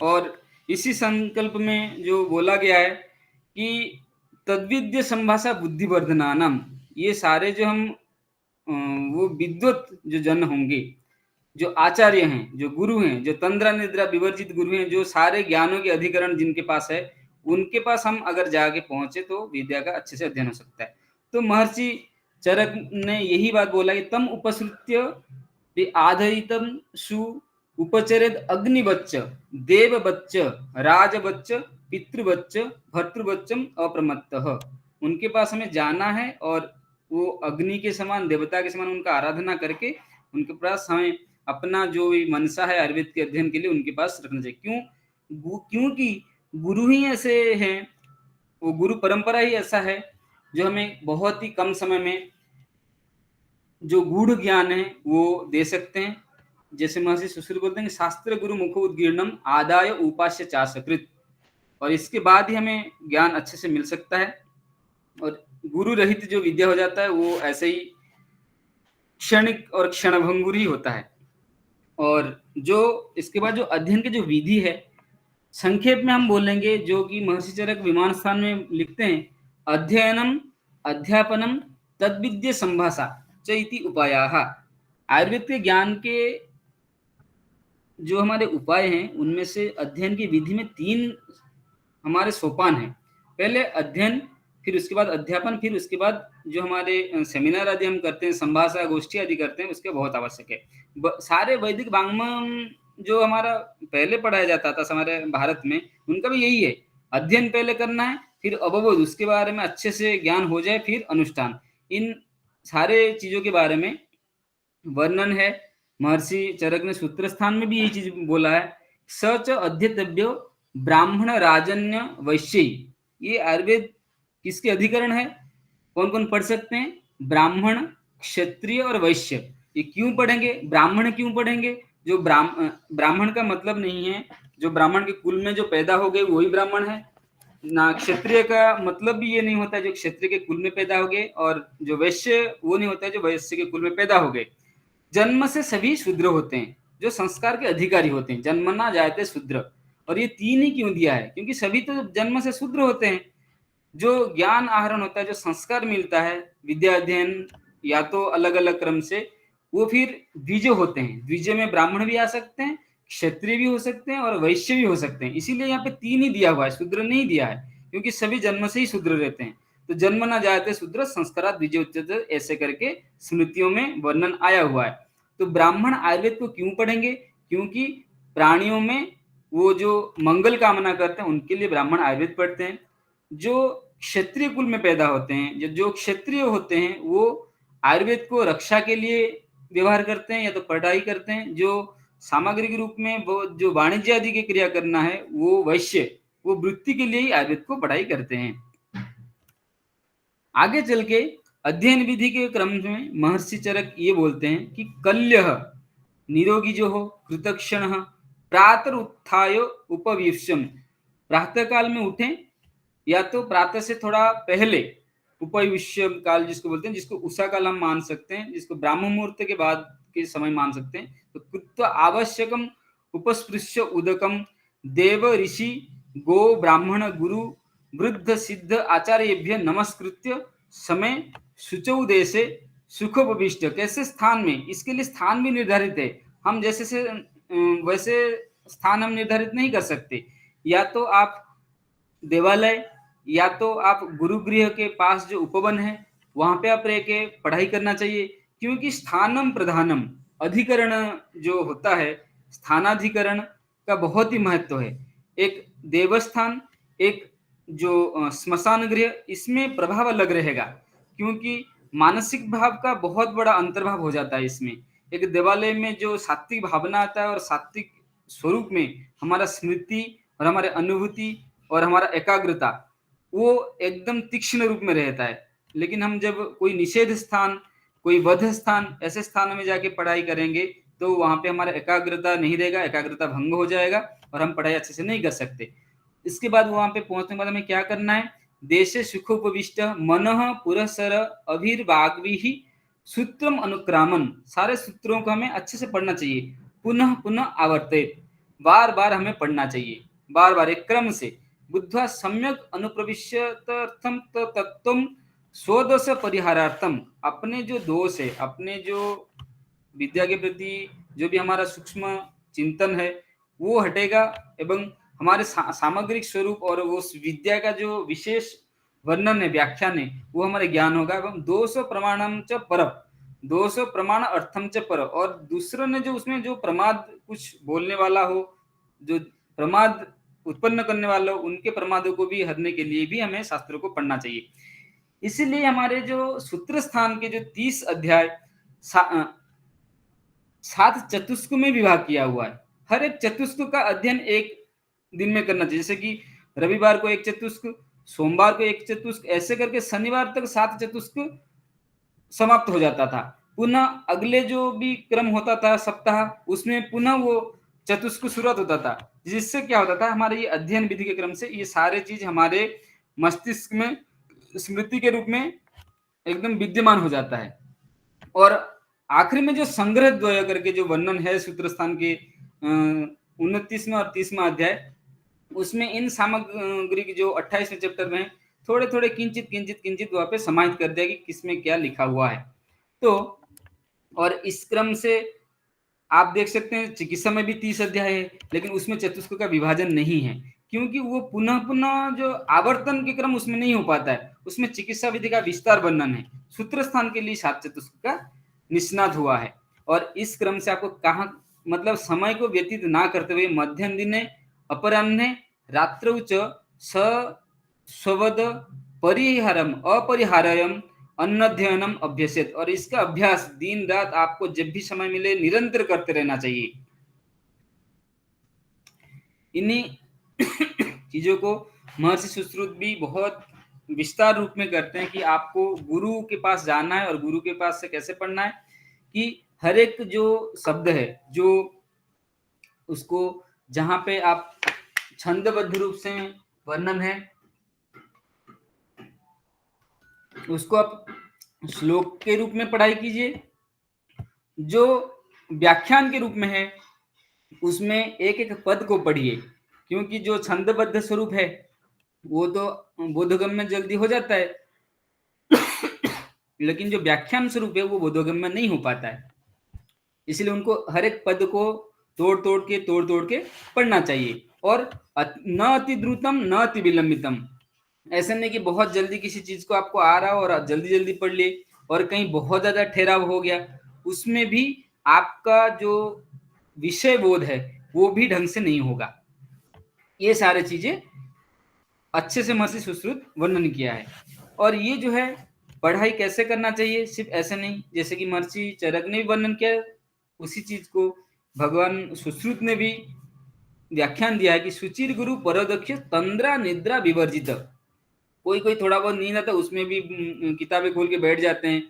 और इसी संकल्प में जो बोला गया है कि तद्विद्य संभाषा बुद्धिवर्धनानाम, ये सारे जो हम वो विद्वत जो जन होंगे, जो आचार्य हैं, जो गुरु हैं, जो तंद्रा निद्रा विवर्जित गुरु हैं, जो सारे ज्ञानों के अधिकरण जिनके पास है, उनके पास हम अगर जाके पहुंचे तो विद्या का अच्छे से अध्ययन हो सकता है। तो महर्षि चरक ने यही बात बोला कि तम उपसृत्य आधरितम सु उपचरेद अग्निवच्च देववच्च राजवच्च पितृवच्च भर्तृवच्चम अप्रमत्तः। उनके पास हमें जाना है और वो अग्नि के समान, देवता के समान उनका आराधना करके उनके पास हमें अपना जो भी मनसा है आयुर्वेद के अध्ययन के लिए उनके पास रखना चाहिए। क्योंकि गुरु ही ऐसे हैं, वो गुरु परंपरा ही ऐसा है जो हमें बहुत ही कम समय में जो गूढ़ ज्ञान है वो दे सकते हैं। जैसे महर्षि सुश्रुत बोलते हैं कि शास्त्र गुरु मुख उद्गीर्णम आदाय उपास्य चासकृत, और इसके बाद ही हमें ज्ञान अच्छे से मिल सकता है। और गुरु रहित जो विद्या हो जाता है वो ऐसे ही क्षणिक और क्षणभंगुर ही होता है। और जो इसके बाद जो अध्ययन की जो विधि है, संक्षेप में हम बोलेंगे, जो कि महर्षि चरक विमान स्थान में लिखते हैं, अध्ययनम अध्यापनम तद्विद्य संभाषा च इति उपायाः। आयुर्वेद के ज्ञान के जो हमारे उपाय हैं, उनमें से अध्ययन की विधि में 3 हमारे सोपान हैं। पहले अध्ययन, फिर उसके बाद अध्यापन, फिर उसके बाद जो हमारे सेमिनार आदि हम करते हैं, संभाषा गोष्ठी आदि करते हैं, उसके बहुत आवश्यक है। सारे वैदिक वाङ्मय जो हमारा पहले पढ़ाया जाता था हमारे भारत में, उनका भी यही है, अध्ययन पहले करना है, फिर अवबोध, उसके बारे में अच्छे से ज्ञान हो जाए, फिर अनुष्ठान। इन सारे चीजों के बारे में वर्णन है। महर्षि चरक ने सूत्र स्थान में भी यही चीज बोला है, सच अध्येतव्यो ब्राह्मण राजन्य वैश्य। ये आयुर्वेद किसके अधिकरण है, कौन कौन पढ़ सकते हैं, ब्राह्मण, क्षत्रिय और वैश्य। ये क्यों पढ़ेंगे, ब्राह्मण क्यों पढ़ेंगे? जो ब्राह्मण का मतलब नहीं है जो ब्राह्मण के कुल में जो पैदा हो गए वही ब्राह्मण है ना। क्षत्रिय का मतलब भी ये नहीं होता है जो क्षत्रिय के कुल में पैदा हो गए, और जो वैश्य वो नहीं होता है जो वैश्य के कुल में पैदा हो गए। जन्म से सभी शूद्र होते हैं, जो संस्कार के अधिकारी होते हैं, जन्मना जायते शूद्र। और ये 3 ही क्यों दिया है, क्योंकि सभी तो जन्म से शूद्र होते हैं। जो ज्ञान आहरण होता है, जो संस्कार मिलता है विद्या अध्ययन या तो अलग अलग क्रम से, वो फिर द्विज होते हैं। द्विज में ब्राह्मण भी आ सकते हैं, क्षत्रिय भी हो सकते हैं और वैश्य भी हो सकते हैं। इसीलिए यहाँ पे 3 ही दिया हुआ है, शूद्र नहीं दिया है, क्योंकि सभी जन्म से ही शूद्र रहते हैं। तो जन्म ना जायते शूद्र संस्कारात् द्विज उच्यते, ऐसे करके स्मृतियों में वर्णन आया हुआ है। तो ब्राह्मण आयुर्वेद को क्यों पढ़ेंगे, क्योंकि प्राणियों में वो जो मंगल कामना करते हैं उनके लिए ब्राह्मण आयुर्वेद पढ़ते हैं। जो क्षत्रिय कुल में पैदा होते हैं, जो क्षत्रिय होते हैं, वो आयुर्वेद को रक्षा के लिए व्यवहार करते हैं या तो पढ़ाई करते हैं। जो सामग्री के रूप में वो जो वाणिज्य आदि की क्रिया करना है, वो वैश्य, वो वृत्ति के लिए ही आयुर्वेद को पढ़ाई करते हैं। आगे चल के अध्ययन विधि के क्रम में महर्षि चरक ये बोलते हैं कि कल्यः, निरोगी जो हो, कृतक्षण, प्रातः उत्थाय उपवीक्ष्यम, प्रातः काल में उठें या तो प्रातः से थोड़ा पहले, उपविश्य काल जिसको बोलते हैं, जिसको उषा काल हम मान सकते हैं, जिसको ब्राह्म मुहूर्त के बाद के समय मान सकते हैं। तो कृत्वा आवश्यकम उपस्पृश्य उदकम देव ऋषि गो ब्राह्मण गुरु वृद्ध सिद्ध आचार्येभ्य नमस्कृत्य समय शुचौ देशे सुखोपविष्ट। कैसे स्थान में, इसके लिए स्थान भी निर्धारित है। हम जैसे से वैसे स्थान हम निर्धारित नहीं कर सकते। या तो आप देवालय या तो आप गुरुगृह के पास जो उपवन है वहां पे आप रह के पढ़ाई करना चाहिए, क्योंकि स्थानम प्रधानम, अधिकरण जो होता है, स्थानाधिकरण का बहुत ही महत्व है। एक देवस्थान, एक जो स्मशान गृह, इसमें प्रभाव अलग रहेगा, क्योंकि मानसिक भाव का बहुत बड़ा अंतर्भाव हो जाता है इसमें। एक देवालय में जो सात्विक भावना आता है और सात्विक स्वरूप में हमारा स्मृति और हमारे अनुभूति और हमारा एकाग्रता वो एकदम तीक्ष्ण रूप में रहता है। लेकिन हम जब कोई निषेध स्थान, कोई वध स्थान, ऐसे स्थानों में जाके पढ़ाई करेंगे तो वहां पे हमारा एकाग्रता नहीं रहेगा, एकाग्रता भंग हो जाएगा और हम पढ़ाई अच्छे से नहीं कर सकते। इसके बाद वहां पे पहुंचने के बाद हमें क्या करना है, देशे सुखोपविष्ट मनः पुरःसर अभिर्वाग्भिः सूत्रम अनुक्रामन, सारे सूत्रों को हमें अच्छे से पढ़ना चाहिए। पुनः पुनः आवर्तित, बार बार हमें पढ़ना चाहिए, बार बार एक क्रम से। बुद्ध्वा सम्यक अनुप्रविश्यतर्थम तत्त्वम स्वदोष परिहारार्थम, अपने जो दोष है, अपने जो विद्या के प्रति जो भी हमारा सूक्ष्म चिंतन है वो हटेगा एवं हमारे सामग्रिक स्वरूप और वो विद्या का जो विशेष वर्णन है, व्याख्यान है, वो हमारे ज्ञान होगा। एवं दोष प्रमाणम च पर, दोष प्रमाण अर्थम च पर, और दूसरों ने जो उसमें जो प्रमाद कुछ बोलने वाला हो, जो प्रमाद उत्पन्न करने वाला हो, उनके प्रमादों को भी हरने के लिए भी हमें शास्त्रों को पढ़ना चाहिए। इसीलिए हमारे जो सूत्र स्थान के जो 30 अध्याय 7 चतुष्क में विभाग किया हुआ है। हर एक चतुष्क का अध्ययन एक दिन में करना चाहिए। जैसे कि रविवार को एक चतुष्क, सोमवार को एक चतुष्क, ऐसे करके शनिवार तक 7 चतुष्क समाप्त हो जाता था। पुनः अगले जो भी क्रम होता था सप्ताह, उसमें पुनः वो चतुष्क शुरुआत होता था, जिससे क्या होता था, हमारे ये अध्ययन विधि के क्रम से ये सारे चीज हमारे मस्तिष्क में स्मृति के रूप में एकदम विद्यमान हो जाता है। और आखिरी में जो संग्रह द्वय करके जो वर्णन है सूत्र स्थान के 29वें और 30वें अध्याय, उसमें इन सामग्री की जो 28वें चैप्टर में थोड़े थोड़े किंचित वहां पे समाहित कर दिया कि किसमें क्या लिखा हुआ है। तो और इस क्रम से आप देख सकते हैं चिकित्सा में भी 30 अध्याय है, लेकिन उसमें चतुष्क का विभाजन नहीं है, क्योंकि वो पुनः पुनः जो आवर्तन के क्रम उसमें नहीं हो पाता है। उसमें चिकित्सा विधि का विस्तार वर्णन है। सूत्र स्थान के लिए 7 चतुष्क का निष्णात हुआ है। और इस क्रम से आपको कहाँ मतलब समय को व्यतीत ना करते हुए मध्याह्न दिने अपराह्ने रात्रौ च स्ववद परिहारम अपरिहारयम अन्नध्ययनम अभ्यसेत, और इसका अभ्यास दिन रात आपको जब भी समय मिले निरंतर करते रहना चाहिए। इन्हीं चीजों को महर्षि सुश्रुत भी बहुत विस्तार रूप में करते हैं कि आपको गुरु के पास जाना है और गुरु के पास से कैसे पढ़ना है, कि हर एक जो शब्द है जो उसको जहां पे आप छंदबद्ध रूप से वर्णन है उसको आप श्लोक के रूप में पढ़ाई कीजिए, जो व्याख्यान के रूप में है उसमें एक एक पद को पढ़िए, क्योंकि जो छंदबद्ध स्वरूप है वो तो बोधगम्य में जल्दी हो जाता है, लेकिन जो व्याख्यान स्वरूप है वो बोधगम्य में नहीं हो पाता है। इसलिए उनको हर एक पद को तोड़ तोड़ के पढ़ना चाहिए। और न अति द्रुतम न अति विलंबितम, ऐसा नहीं कि बहुत जल्दी किसी चीज को आपको आ रहा हो और जल्दी जल्दी पढ़ लिए, और कहीं बहुत ज्यादा ठहराव हो गया, उसमें भी आपका जो विषय बोध है वो भी ढंग से नहीं होगा। ये सारे चीजें अच्छे से महर्षि सुश्रुत वर्णन किया है। और ये जो है पढ़ाई कैसे करना चाहिए, सिर्फ ऐसे नहीं, जैसे कि महर्षि चरक ने भी वर्णन किया, उसी चीज को भगवान सुश्रुत ने भी व्याख्यान दिया है कि सुचिर गुरु परदक्ष तंद्रा निद्रा विवर्जित। कोई थोड़ा बहुत नींद आता है उसमें भी किताबें खोल के बैठ जाते हैं,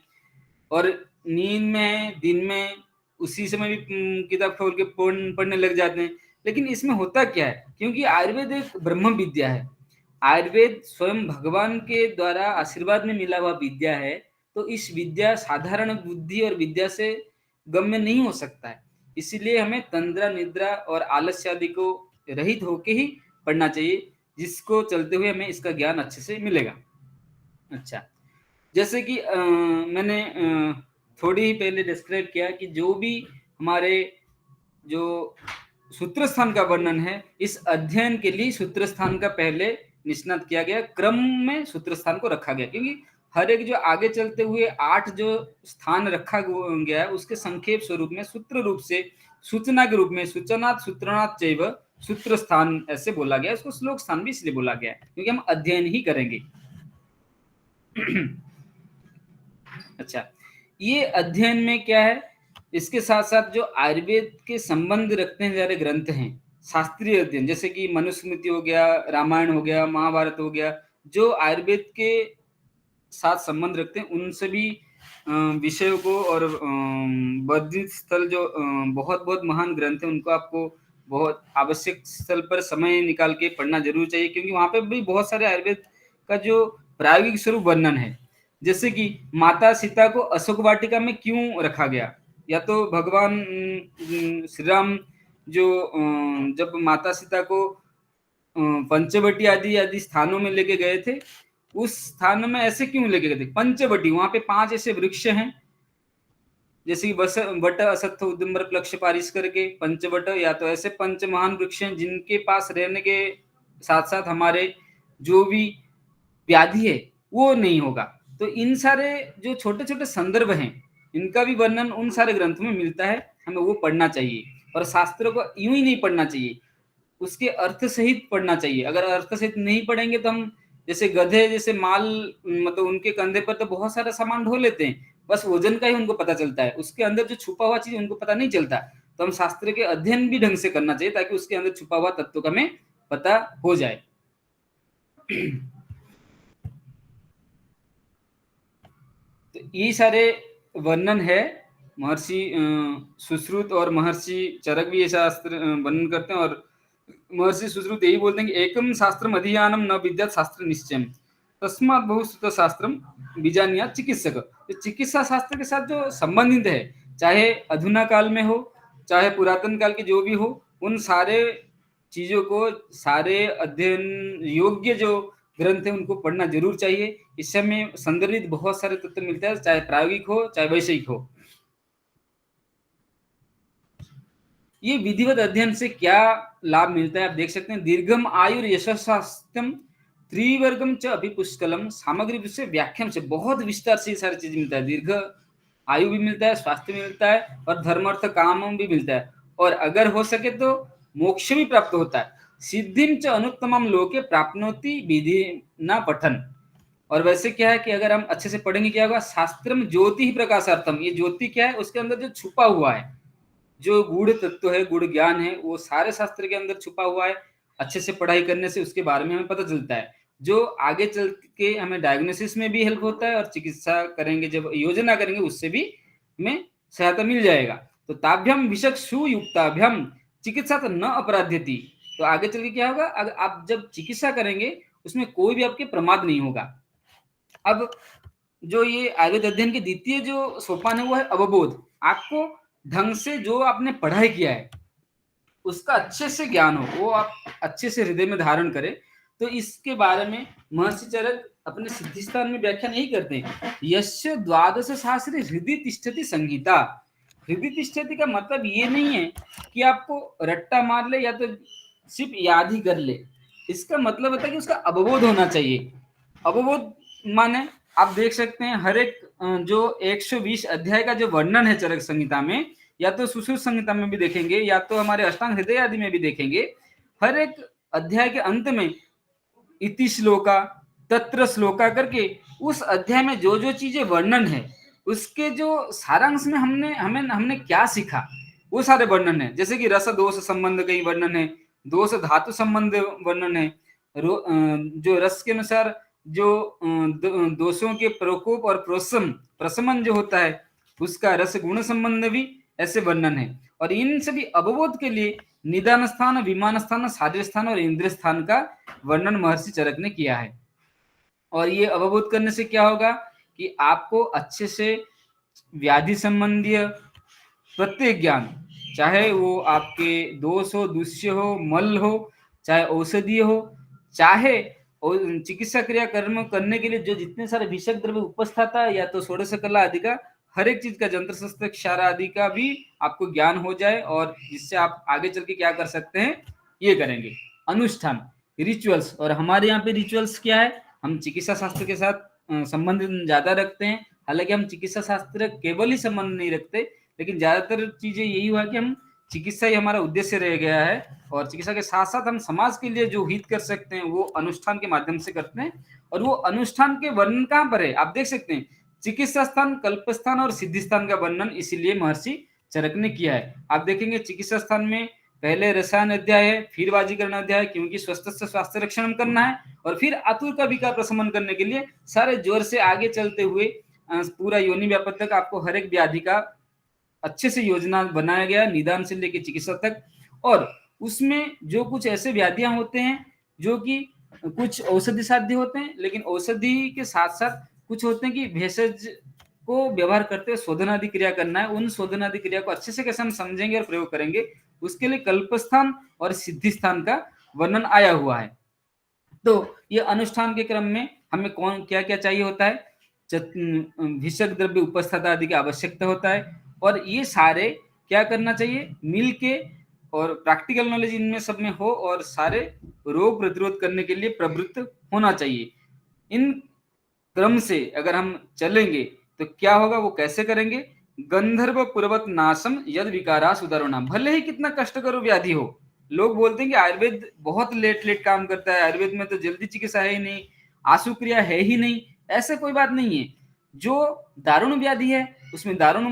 और नींद में दिन में उसी समय भी किताब खोल के पढ़ने लग जाते हैं। लेकिन इसमें होता क्या है, क्योंकि आयुर्वेद एक ब्रह्म विद्या है, आयुर्वेद स्वयं भगवान के द्वारा आशीर्वाद में मिला हुआ विद्या है, तो इस विद्या साधारण बुद्धि और विद्या से गम्य नहीं हो सकता है। इसीलिए हमें तंद्रा निद्रा और आलस्य आदि को रहित होके ही पढ़ना चाहिए, जिसको चलते हुए हमें इसका ज्ञान अच्छे से मिलेगा। अच्छा, जैसे कि मैंने थोड़ी ही पहले डिस्क्राइब किया कि जो भी हमारे जो सूत्र स्थान का वर्णन है, इस अध्ययन के लिए सूत्र स्थान का पहले निष्णात किया गया, क्रम में सूत्र स्थान को रखा गया, क्योंकि हर एक जो आगे चलते हुए 8 जो स्थान रखा गया है उसके संक्षेप स्वरूप में सूत्र रूप से सूचना के रूप में सूचनात् सूत्रणात् चैव सूत्र स्थान ऐसे बोला गया। उसको श्लोक स्थान भी इसलिए बोला गया है क्योंकि हम अध्ययन ही करेंगे। अच्छा, ये अध्ययन में क्या है, इसके साथ साथ जो आयुर्वेद के संबंध रखने वाले ग्रंथ हैं, शास्त्रीय अध्ययन, जैसे कि मनुस्मृति हो गया, रामायण हो गया, महाभारत हो गया, जो आयुर्वेद के साथ संबंध रखते हैं, उन सभी विषयों को और बौद्धिक स्थल जो बहुत बहुत महान ग्रंथ हैं, उनको आपको बहुत आवश्यक स्थल पर समय निकाल के पढ़ना जरूर चाहिए, क्योंकि वहां पे भी बहुत सारे आयुर्वेद का जो प्रायोगिक स्वरूप वर्णन है। जैसे कि माता सीता को अशोक वाटिका में क्यों रखा गया, या तो भगवान श्री राम जो जब माता सीता को पंचवटी आदि आदि स्थानों में लेके गए थे, उस स्थान में ऐसे क्यों लेके गए थे? पंचवटी, वहां पे 5 ऐसे वृक्ष हैं, जैसे कि वट असत्थ उदुम्बर प्लक्ष पारिस करके पंचवट, या तो ऐसे पंच महान वृक्ष हैं जिनके पास रहने के साथ साथ हमारे जो भी व्याधि है वो नहीं होगा। तो इन सारे जो छोटे छोटे संदर्भ हैं, इनका भी वर्णन उन सारे ग्रंथों में मिलता है, हमें वो पढ़ना चाहिए। और शास्त्रों को यूं ही नहीं पढ़ना चाहिए, उसके अर्थ सहित पढ़ना चाहिए। अगर अर्थ सहित नहीं पढ़ेंगे तो हम जैसे गधे जैसे माल, मतलब उनके कंधे पर तो बहुत सारा सामान ढो लेते हैं, बस वजन का ही उनको पता चलता है, उसके अंदर जो छुपा हुआ चीज उनको पता नहीं चलता। तो हम शास्त्र के अध्ययन भी ढंग से करना चाहिए, ताकि उसके अंदर छुपा हुआ तत्व का हमें पता हो जाए। तो ये सारे वर्णन है, महर्षि सुश्रुत और महर्षि चरक भी ये शास्त्र वर्णन करते हैं। और महर्षि सुश्रुत यही बोलते हैं कि एकम शास्त्रम अधियानम न विद्यात शास्त्र निश्चयम तस्मात् बहुश्रुत शास्त्रम बीजानिया चिकित्सक। तो चिकित्सा शास्त्र के साथ जो संबंधित है, चाहे अधुना काल में हो चाहे पुरातन काल के जो भी हो, उन सारे चीजों को, सारे अध्ययन योग्य जो ग्रंथ है उनको पढ़ना जरूर चाहिए। इससे हमें संदर्भित बहुत सारे तत्व मिलते हैं, चाहे प्रायोगिक हो चाहे वैषयिक हो। ये विधिवत अध्ययन से क्या लाभ मिलता है आप देख सकते हैं। दीर्घम आयुर यशस्वास्थ्यम त्रिवर्गम च अभिपुष्कलम सामग्री से व्याख्यान से बहुत विस्तार से सारी चीज मिलता है। दीर्घ आयु भी मिलता है, स्वास्थ्य भी मिलता है, और धर्म अर्थ काम भी मिलता है, और अगर हो सके तो मोक्ष भी प्राप्त होता है। सिद्धिम च अनुत्तमम लोके प्राप्नोति विधि न पठन। और वैसे क्या है कि अगर हम अच्छे से पढ़ेंगे क्या होगा, शास्त्रम ज्योति ही प्रकाशार्थम। ये ज्योति क्या है, उसके अंदर जो छुपा हुआ है, जो गूढ़ तत्व है, गूढ़ ज्ञान है, वो सारे शास्त्र के अंदर छुपा हुआ है। अच्छे से पढ़ाई करने से उसके बारे में हमें पता चलता है, जो आगे चल के हमें डायग्नोसिस में भी हेल्प होता है, और चिकित्सा करेंगे जब योजना करेंगे उससे भी हमें सहायता मिल जाएगा। तो ताभ्यम विचक्षु युक्ताभ्यम चिकित्सा तो न अपराध्यति। तो आगे चल के क्या होगा, अगर आप जब चिकित्सा करेंगे उसमें कोई भी आपके प्रमाद नहीं होगा। अब जो ये आयुर्वेद अध्ययन के द्वितीय जो सोपान है वो है अवबोध। आपको ढंग से जो आपने पढ़ाई किया है उसका अच्छे से ज्ञान हो, वो आप अच्छे से हृदय में धारण करें। तो इसके बारे में महर्षि चरक अपने सिद्धिस्थान में व्याख्या नहीं करते हैं। यस्य द्वादश शास्त्रे हृदय तिष्ठति संहिता। हृदय तिष्ठति का मतलब ये नहीं है कि आपको रट्टा मार ले या तो सिर्फ याद ही कर ले। इसका मतलब होता है कि उसका अवबोध होना चाहिए। अवबोध माने आप देख सकते हैं हर एक जो 120 अध्याय का जो वर्णन है चरक संहिता में, या तो सुश्रुत संहिता में भी देखेंगे, या तो हमारे अष्टांग हृदय आदि में भी देखेंगे, हर एक अध्याय के अंत में इति श्लोका तत्र श्लोका करके उस अध्याय में जो जो चीजें वर्णन है उसके जो सारांश में हमने क्या सीखा वो सारे वर्णन है। जैसे कि रस दोष संबंध कई वर्णन है, दोष धातु संबंध वर्णन है, जो रस के अनुसार जो दोषों के प्रकोप और प्रशमन जो होता है उसका रस गुण संबंध भी ऐसे वर्णन है। और इन सभी अवबोध के लिए निदान स्थान, विमान स्थान, साध्य स्थान और इंद्रिय स्थान का वर्णन महर्षि चरक ने किया है। और ये अवबोध करने से क्या होगा कि आपको अच्छे से व्याधि संबंधी प्रत्येक ज्ञान, चाहे वो आपके दोष हो, दुष्य हो, मल हो, चाहे औषधीय हो, चाहे चिकित्सा क्रिया कर्म करने के लिए जो जितने सारे विषय द्रव्य उपस्थाता या तो षोडश कला आदि का, हर एक चीज का, जंत्र शस्त्र क्षारा आदि का भी आपको ज्ञान हो जाए, और जिससे आप आगे चल के क्या कर सकते हैं ये करेंगे। अनुष्ठान, रिचुअल्स। और हमारे यहाँ पे रिचुअल्स क्या है, हम चिकित्सा शास्त्र के साथ संबंध ज्यादा रखते हैं। हालांकि हम चिकित्सा शास्त्र केवल ही संबंध नहीं रखते, लेकिन ज्यादातर चीजें यही हुआ कि हम चिकित्सा ही हमारा उद्देश्य रह गया है, और चिकित्सा के साथ साथ हम समाज के लिए जो हित कर सकते हैं वो अनुष्ठान के माध्यम से करते हैं। और वो अनुष्ठान के वर्णन कहाँ पर है आप देख सकते हैं, चिकित्सा स्थान, कल्प स्थान और सिद्धि स्थान का वर्णन इसीलिए महर्षि चरक ने किया है। आप देखेंगे चिकित्सा स्थान में पहले रसायन अध्याय है, फिर वाजीकरण अध्याय है, क्योंकि स्वस्थ से स्वास्थ्य रक्षण करना है, और फिर आतुर का विकार प्रशमन करने के लिए सारे जोर से आगे चलते हुए पूरा योनि व्यापक तक आपको हर एक व्याधि का अच्छे से योजना बनाया गया, निदान से लेकर चिकित्सा तक। और उसमें जो कुछ ऐसे व्याधियां होते हैं जो कि कुछ औषधि साध्य होते हैं, लेकिन औषधि के साथ साथ कुछ होते हैं कि भेषज को व्यवहार करते हुए शोधनादि क्रिया करना है। उन शोधनादि क्रिया को अच्छे से कैसे हम समझेंगे और प्रयोग करेंगे, उसके लिए कल्पस्थान और सिद्धि स्थान का वर्णन आया हुआ है। तो ये अनुष्ठान के क्रम में हमें कौन क्या क्या चाहिए होता है, भिषक द्रव्य उपस्थता आदि की आवश्यकता होता है, और ये सारे क्या करना चाहिए मिलके, और प्रैक्टिकल नॉलेज इनमें सब में हो, और सारे रोग प्रतिरोध करने के लिए प्रवृत्त होना चाहिए। इन क्रम से अगर हम चलेंगे तो क्या होगा, वो कैसे करेंगे, गंधर्व पूर्वत नाशम यद विकारा सुधारोना। भले ही कितना कष्टकर व्याधि हो, लोग बोलते हैं कि आयुर्वेद बहुत लेट काम करता है, आयुर्वेद में तो जल्दी चिकित्सा है ही नहीं, आशु क्रिया है ही नहीं, ऐसे कोई बात नहीं है। जो दारुण व्याधि है उसमें दारुण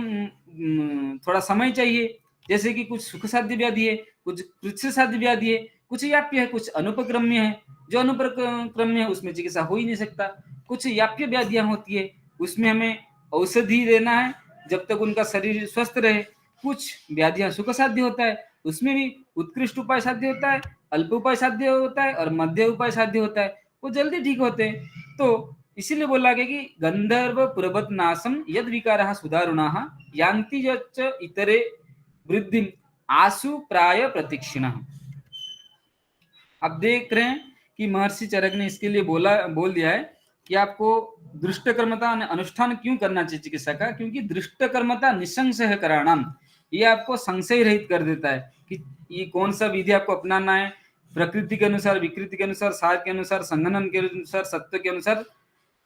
थोड़ा समय चाहिए, जैसे कि कुछ सुख साध्य व्याधि है, कुछ कृच्छ साध्य व्याधि है, कुछ याप्य है, कुछ अनुपक्रम्य है। जो अनुपक्रम्य है उसमें चिकित्सा हो ही नहीं सकता। कुछ याप्य व्याधियां होती है, उसमें हमें औषधि देना है जब तक उनका शरीर स्वस्थ रहे। कुछ व्याधियां सुख साध्य होता है, उसमें भी उत्कृष्ट उपाय साध्य होता है, अल्प उपाय साध्य होता है, और मध्य उपाय साध्य होता है, वो जल्दी ठीक होते हैं। तो इसीलिए बोला गया कि गंधर्व पुरबत नाशम यद विकारा सुधारुणाः यान्ति यच्च इतरे वृद्धि आशु प्राय प्रतीक्षिणः। आप देख रहे हैं कि महर्षि चरक ने इसके लिए बोल दिया है कि आपको दृष्टकर्मता अनुष्ठान क्यों करना चाहिए चिकित्सा का, क्योंकि दृष्टकर्मता निसंशय कराणाम, ये आपको संशय रहित कर देता है कि ये कौन सा विधि आपको अपनाना है, प्रकृति के अनुसार, विकृति के अनुसार, सार के अनुसार, संघनन के अनुसार, सत्व के अनुसार,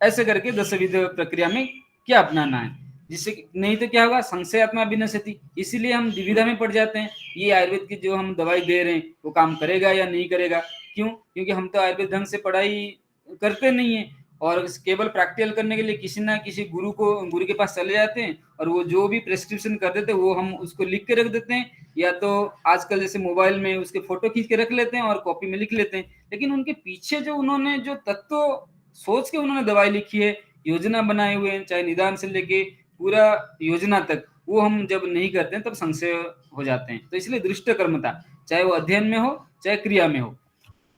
ऐसे करके 10 विध प्रक्रिया में क्या अपनाना है। जिससे नहीं तो क्या होगा, संशयात्मा विनश्यति, इसीलिए हम दुविधा में पड़ जाते हैं, ये आयुर्वेद की जो हम दवाई दे रहे हैं वो काम करेगा या नहीं करेगा। क्यों? क्योंकि हम तो आयुर्वेद ढंग से पढ़ाई करते नहीं है, और केवल प्रैक्टिकल करने के लिए किसी ना किसी गुरु के पास चले जाते हैं, और वो जो भी प्रेस्क्रिप्शन कर देते हैं वो हम उसको लिख के रख देते हैं, या तो आजकल जैसे मोबाइल में उसके फोटो खींच के रख लेते हैं और कॉपी में लिख लेते हैं। लेकिन उनके पीछे जो उन्होंने जो तत्व सोच के उन्होंने दवाई लिखी है, योजना बनाए हुए हैं, चाहे निदान से लेके पूरा योजना तक, वो हम जब नहीं करते हैं तब संशय हो जाते हैं। तो इसलिए दृष्टकर्मता, चाहे वो अध्ययन में हो चाहे क्रिया में हो।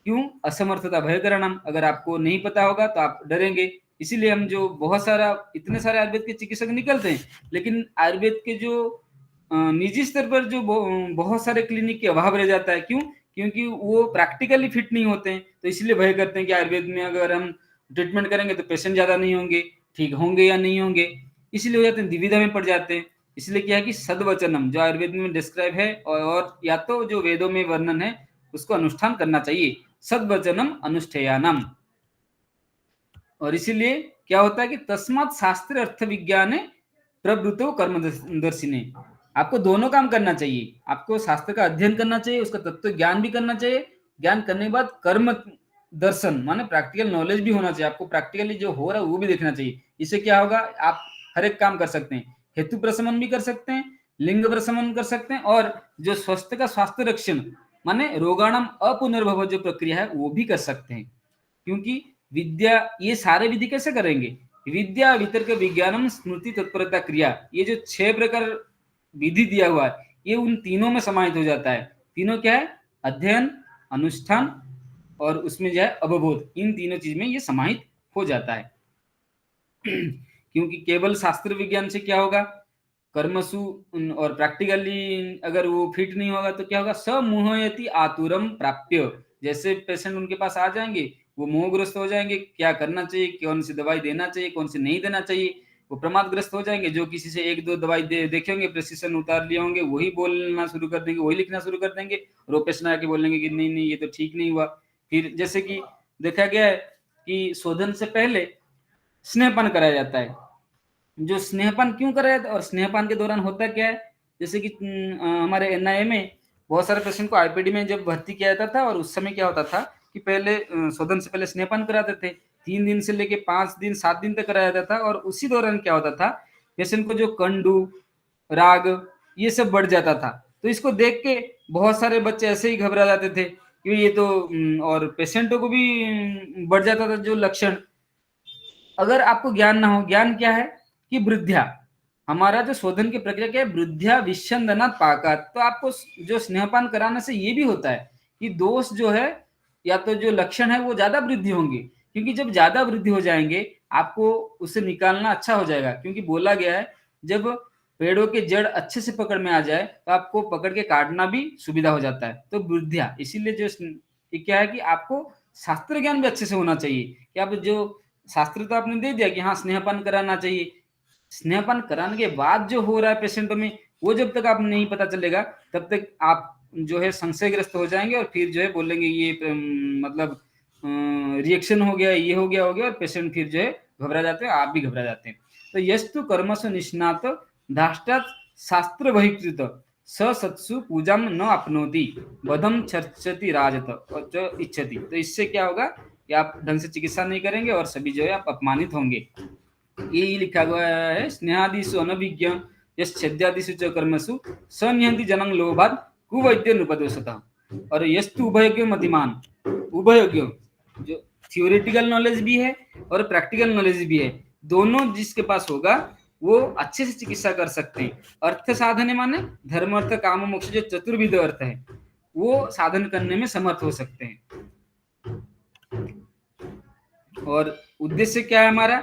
क्यों? असमर्थता भयकरणम, अगर आपको नहीं पता होगा तो आप डरेंगे। इसीलिए हम जो इतने सारे आयुर्वेद के चिकित्सक निकलते हैं, लेकिन आयुर्वेद के जो निजी स्तर पर जो बहुत सारे क्लिनिक के अभाव रह जाता है। क्यों? क्योंकि वो प्रैक्टिकली फिट नहीं होते हैं, तो इसलिए भय करते हैं कि आयुर्वेद में अगर हम ट्रीटमेंट करेंगे तो पेशेंट ज्यादा नहीं होंगे, ठीक होंगे या नहीं होंगे, इसलिए हो जाते हैं, दुविधा में पड़ जाते हैं। इसलिए क्या है कि सद्वचनम जो आयुर्वेद में डिस्क्राइब है, और या तो जो वेदों में वर्णन है उसको अनुष्ठान करना चाहिए, सद्वचनम अनुष्ठेयानम। और इसीलिए क्या होता है कि तस्मात् शास्त्र अर्थ विज्ञाने प्रवृत्तो कर्मदर्शिने, आपको दोनों काम करना चाहिए। आपको शास्त्र का अध्ययन करना चाहिए, उसका तत्व ज्ञान भी करना चाहिए, ज्ञान करने के बाद कर्म दर्शन माने प्रैक्टिकल नॉलेज भी होना चाहिए। आपको प्रैक्टिकली जो हो रहा है वो भी देखना चाहिए। इससे क्या होगा, आप हर एक काम कर सकते हैं, हेतु प्रशमन भी कर सकते हैं, लिंग प्रशमन कर सकते हैं, और जो स्वास्थ्य का स्वास्थ्य रक्षण माने रोगाणम अपुनर्भव जो प्रक्रिया है वो भी कर सकते हैं। क्योंकि विद्या, ये सारे विधि कैसे करेंगे, विद्या वितर्क विज्ञानम स्मृति तत्परता क्रिया, ये जो 6 प्रकार विधि दिया हुआ है ये उन तीनों में समाहित हो जाता है। तीनों क्या है, अध्ययन, अनुष्ठान और उसमें जो है अवबोध, इन तीनों चीज में ये समाहित हो जाता है। क्योंकि केवल शास्त्र विज्ञान से क्या होगा, कर्मसु और प्रैक्टिकली अगर वो फिट नहीं होगा तो क्या होगा, समोहयति आतुरम प्राप्य, जैसे पेशेंट उनके पास आ जाएंगे वो मोहग्रस्त हो जाएंगे, क्या करना चाहिए, कौन सी दवाई देना चाहिए, कौन सी नहीं देना चाहिए, वो प्रमादग्रस्त हो जाएंगे। जो किसी से 1-2 दवाई देखे होंगे, प्रेस्क्रिप्शन उतार लिए होंगे, वही बोलना शुरू कर देंगे, वही लिखना शुरू कर देंगे, और वो पेशेंट आके बोलेंगे कि नहीं ये तो ठीक नहीं हुआ। फिर जैसे कि देखा गया है कि शोधन से पहले स्नेहपान कराया जाता है। जो स्नेहपान क्यों कराया जाता है और स्नेहपान के दौरान होता क्या है, जैसे कि हमारे एनआईए में बहुत सारे पेशेंट को आईपीडी में जब भर्ती किया जाता था, और उस समय क्या होता था कि पहले शोधन से पहले स्नेहपान कराते थे, 3 दिन से लेके 5 दिन 7 दिन तक कराया जाता था। और उसी दौरान क्या होता था, पेशेंट को जो कंडू, राग ये सब बढ़ जाता था। तो इसको देख के बहुत सारे बच्चे ऐसे ही घबरा जाते थे कि ये तो और पेशेंटों को भी बढ़ जाता था जो लक्षण। अगर आपको ज्ञान ना हो, ज्ञान क्या है कि वृद्ध्या, हमारा जो शोधन की प्रक्रिया क्या है, वृद्ध्या विश्यंदनात् पाकात्। तो आपको जो स्नेहपान कराने से ये भी होता है कि दोष जो है या तो जो लक्षण है वो ज्यादा वृद्धि होंगे, क्योंकि जब ज्यादा वृद्धि हो जाएंगे आपको उसे निकालना अच्छा हो जाएगा। क्योंकि बोला गया है जब पेड़ों के जड़ अच्छे से पकड़ में आ जाए तो आपको पकड़ के काटना भी सुविधा हो जाता है। तो वृद्ध्या, इसीलिए जो ये क्या है कि आपको शास्त्र ज्ञान भी अच्छे से होना चाहिए कि आप जो शास्त्र तो आपने दे दिया कि हाँ स्नेहपान कराना चाहिए, स्नेहपान कराने के बाद जो हो रहा है पेशेंटों में वो जब तक आप नहीं पता चलेगा तब तक आप जो है संशयग्रस्त हो जाएंगे और फिर जो है बोलेंगे ये मतलब रिएक्शन हो गया, ये हो गया और पेशेंट फिर जो है घबरा जाते हैं, आप भी घबरा जाते हैं। तो यस्तु कर्मसु निष्णात धाष्टात् शास्त्र बहिकृत स सत्सु पूजाम न अपनोति वधम चर्चति राजत इच्छति। तो इससे क्या होगा कि आप ढंग से चिकित्सा नहीं करेंगे और सभी जो है आप अपमानित होंगे। यही लिखा गया है स्नेहादिषु अनभिज्ञ यद्यादिषु च कर्मसु सन्यहन्ति जनं लोभात् कुवैद्य नृपदोषतः। और यस्तु उभयज्ञ मतिमान, उभयज्ञ जो थियोरेटिकल नॉलेज भी है और प्रैक्टिकल नॉलेज भी है, दोनों जिसके पास होगा वो अच्छे से चिकित्सा कर सकते हैं। अर्थ साधने माने धर्म अर्थ काम मोक्ष जो चतुर्विध अर्थ है वो साधन करने में समर्थ हो सकते हैं। और उद्देश्य क्या है हमारा,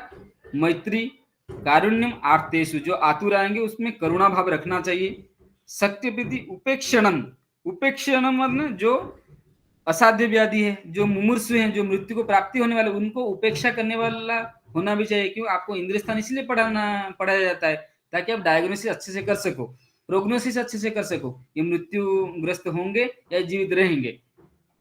मैत्री कारुण्यम आर्तेषु, जो आतुर आएंगे उसमें करुणा भाव रखना चाहिए। शक्ति प्रति उपेक्षणम, उपेक्षणम मतलब जो असाध्य व्याधि है, जो मुमूर्षु हैं, जो मृत्यु को प्राप्ति होने वाले, उनको उपेक्षा करने वाला होना भी चाहिए। क्यों आपको इंद्रिय स्थान इसलिए पढ़ाया जाता है ताकि आप डायग्नोसिस अच्छे से कर सको, प्रोग्नोसिस अच्छे से कर सको, ये मृत्युग्रस्त होंगे या जीवित रहेंगे।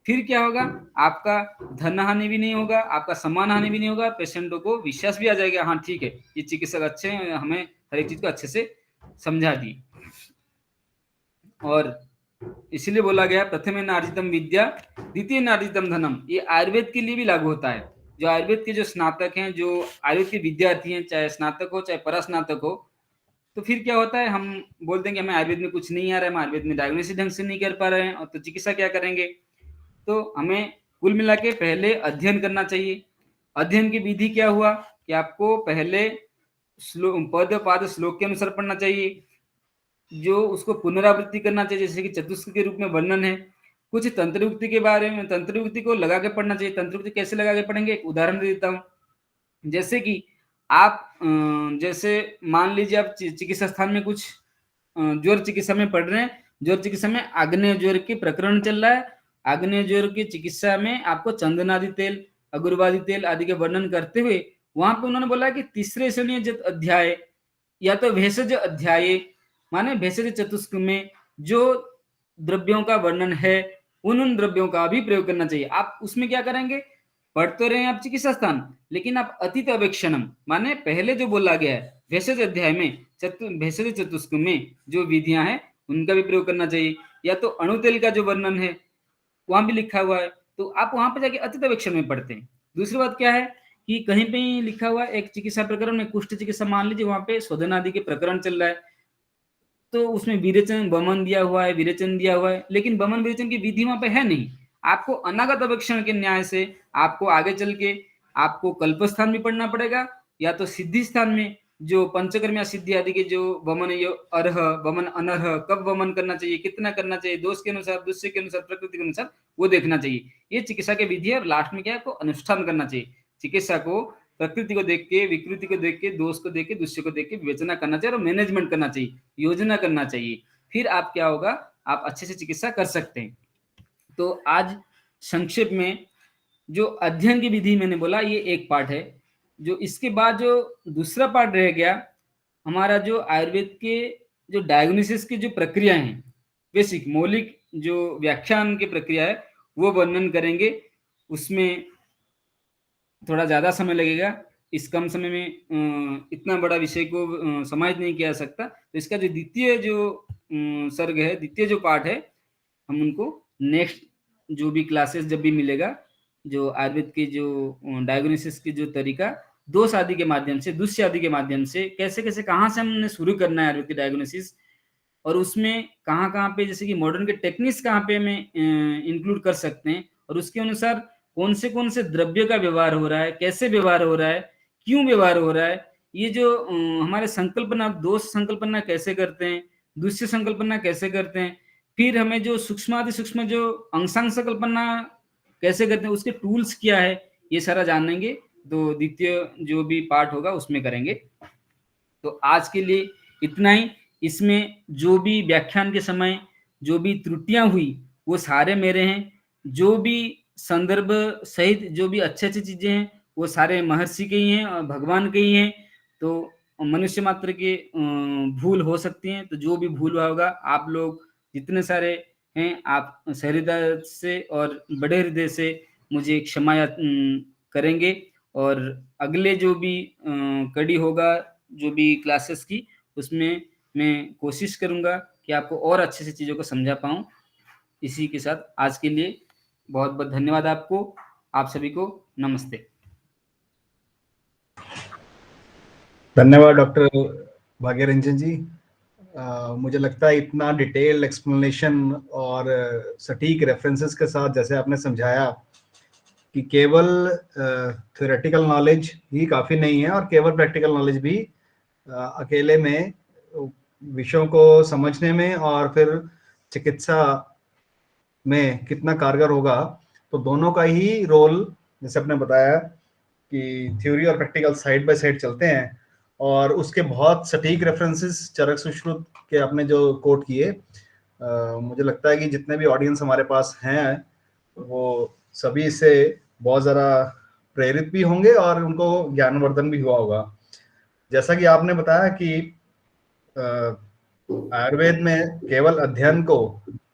फिर क्या होगा, आपका धन हानि भी नहीं होगा, आपका सम्मान हानि भी नहीं होगा, पेशेंटों को विश्वास भी आ जाएगा, हाँ ठीक है ये चिकित्सक अच्छे हैं, हमें हर एक चीज को अच्छे से समझा दी। और इसीलिए बोला गया प्रथम नार्जितम विद्या द्वितीय नार्जितम धनम, ये आयुर्वेद के लिए भी लागू होता है। जो आयुर्वेद के जो स्नातक हैं, जो आयुर्वेद के विद्यार्थी हैं, चाहे स्नातक हो चाहे परास्नातक हो, तो फिर क्या होता है हम बोलते हैं कि हमें आयुर्वेद में कुछ नहीं आ रहा है, हम आयुर्वेद में डायग्नोसिस ढंग से नहीं कर पा रहे हैं, और तो चिकित्सा क्या करेंगे। तो हमें कुल मिला के पहले अध्ययन करना चाहिए। अध्ययन की विधि क्या हुआ कि आपको पहले पद पाद श्लोक के अनुसार पढ़ना चाहिए, जो उसको पुनरावृत्ति करना चाहिए, जैसे कि चतुष्क के रूप में वर्णन है। कुछ तंत्रयुक्ति के बारे में, तंत्रयुक्ति को लगा के पढ़ना चाहिए। तंत्रयुक्ति कैसे लगा के पढ़ेंगे, एक उदाहरण देता हूँ। जैसे कि आप जैसे मान लीजिए आप चिकित्सा स्थान में कुछ ज्वर चिकित्सा में पढ़ रहे हैं, ज्वर चिकित्सा में आग्नेय ज्वर के प्रकरण चल रहा है, आग्नेय ज्वर की चिकित्सा में आपको चंदनादि तेल, अगुरवादी तेल आदि के वर्णन करते हुए वहां पे उन्होंने बोला कि तीसरे श्रेणी अध्याय या तो भेषज अध्याय माने भेषज चतुष्क में जो द्रव्यों का वर्णन है उन द्रव्यों का भी प्रयोग करना चाहिए। आप उसमें क्या करेंगे, पढ़ तो रहे हैं आप चिकित्सा स्थान, लेकिन आप अतीत अवेक्षणम माने पहले जो बोला गया है भेषज अध्याय में, भेषज चतुष्क में जो विधियां हैं उनका भी प्रयोग करना चाहिए। या तो अणुतेल का जो वर्णन है वहां भी लिखा हुआ है, तो आप वहां पे जाके अतीत अवेक्षण में पढ़ते हैं। दूसरी बात क्या है कि कहीं पे लिखा हुआ है एक चिकित्सा प्रकरण में, कुष्ठ चिकित्सा मान लीजिए, वहां पे शोधन आदि के प्रकरण चल रहा है, तो उसमें विरेचन बमन दिया हुआ है, विरेचन दिया हुआ है, लेकिन बमन विरेचन की विधि वहां पे है नहीं। आपको अनागत अवेक्षण के न्याय से आपको आगे चल के आपको कल्प स्थान भी पढ़ना पड़ेगा, या तो सिद्धि स्थान में जो पंचकर्म या सिद्धि आदि के जो वमन अर्ह वमन अनर्ह, कब वमन करना चाहिए, कितना करना चाहिए, दोष के अनुसार, दुष्य के अनुसार, प्रकृति के अनुसार, वो देखना चाहिए। ये चिकित्सा के विधि है। और लास्ट में क्या है, आपको अनुष्ठान करना चाहिए। चिकित्सा को प्रकृति को देख के, विकृति को देख के, दोष को देख के, दुष्य को देख के विवेचना करना चाहिए और मैनेजमेंट करना चाहिए, योजना करना चाहिए। फिर आप क्या होगा, आप अच्छे से चिकित्सा कर सकते हैं। तो आज संक्षेप में जो अध्ययन की विधि मैंने बोला ये एक पार्ट है। जो इसके बाद जो दूसरा पार्ट रह गया हमारा, जो आयुर्वेद के जो डायग्नोसिस की जो प्रक्रिया है, बेसिक मौलिक जो व्याख्यान की प्रक्रिया है वो वर्णन करेंगे। उसमें थोड़ा ज्यादा समय लगेगा, इस कम समय में इतना बड़ा विषय को समाहित नहीं किया जा सकता। तो इसका जो द्वितीय जो सर्ग है, द्वितीय जो पार्ट है, हम उनको नेक्स्ट जो भी क्लासेस जब भी मिलेगा, जो आयुर्वेद के जो डायग्नोसिस की जो तरीका दोष आदि के माध्यम से, दुष्य आदि के माध्यम से, कैसे कैसे कहाँ से हमने शुरू करना है आयुर्वेद की डायग्नोसिस, और उसमें कहाँ-कहाँ पे जैसे कि मॉडर्न के टेक्निक्स कहाँ पे हमें इंक्लूड कर सकते हैं और उसके अनुसार कौन से द्रव्य का व्यवहार हो रहा है, कैसे व्यवहार हो रहा है, क्यों व्यवहार हो रहा है, ये जो हमारे संकल्पना दोष संकल्पना कैसे करते हैं, दृश्य संकल्पना कैसे करते हैं, फिर हमें जो सूक्ष्माति सूक्ष्म जो अंशांश कल्पना कैसे करते हैं, उसके टूल्स क्या है, ये सारा जानेंगे। तो द्वितीय जो भी पार्ट होगा उसमें करेंगे। तो आज के लिए इतना ही। इसमें जो भी व्याख्यान के समय जो भी त्रुटियां हुई वो सारे मेरे हैं। जो भी संदर्भ सहित जो भी अच्छी चीजें हैं वो सारे महर्षि के ही हैं और भगवान के ही हैं। तो मनुष्य मात्र के भूल हो सकती हैं। तो जो भी भूल हुआ होगा आप लोग जितने सारे हैं आप सहृदय से और बड़े हृदय से मुझे क्षमा करेंगे। और अगले जो भी कड़ी होगा जो भी क्लासेस की उसमें मैं कोशिश करूंगा कि आपको और अच्छे से चीज़ों को समझा पाऊँ। इसी के साथ आज के लिए बहुत-बहुत धन्यवाद आपको। आप सभी को नमस्ते। धन्यवाद डॉक्टर भाग्यरंजन जी। मुझे लगता है इतना डिटेल एक्सप्लेनेशन और सटीक रेफरेंसेस के साथ जैसे आपने समझाया कि केवल थ्योरेटिकल नॉलेज ही काफ़ी नहीं है और केवल प्रैक्टिकल नॉलेज भी अकेले में विषयों को समझने में और फिर चिकित्सा में कितना कारगर होगा। तो दोनों का ही रोल, जैसे आपने बताया कि थ्योरी और प्रैक्टिकल साइड बाय साइड चलते हैं और उसके बहुत सटीक रेफरेंसेस चरक सुश्रुत के आपने जो कोट किए, मुझे लगता है कि जितने भी ऑडियंस हमारे पास हैं वो सभी इससे बहुत ज़्यादा प्रेरित भी होंगे और उनको ज्ञानवर्धन भी हुआ होगा। जैसा कि आपने बताया कि आयुर्वेद में केवल अध्ययन को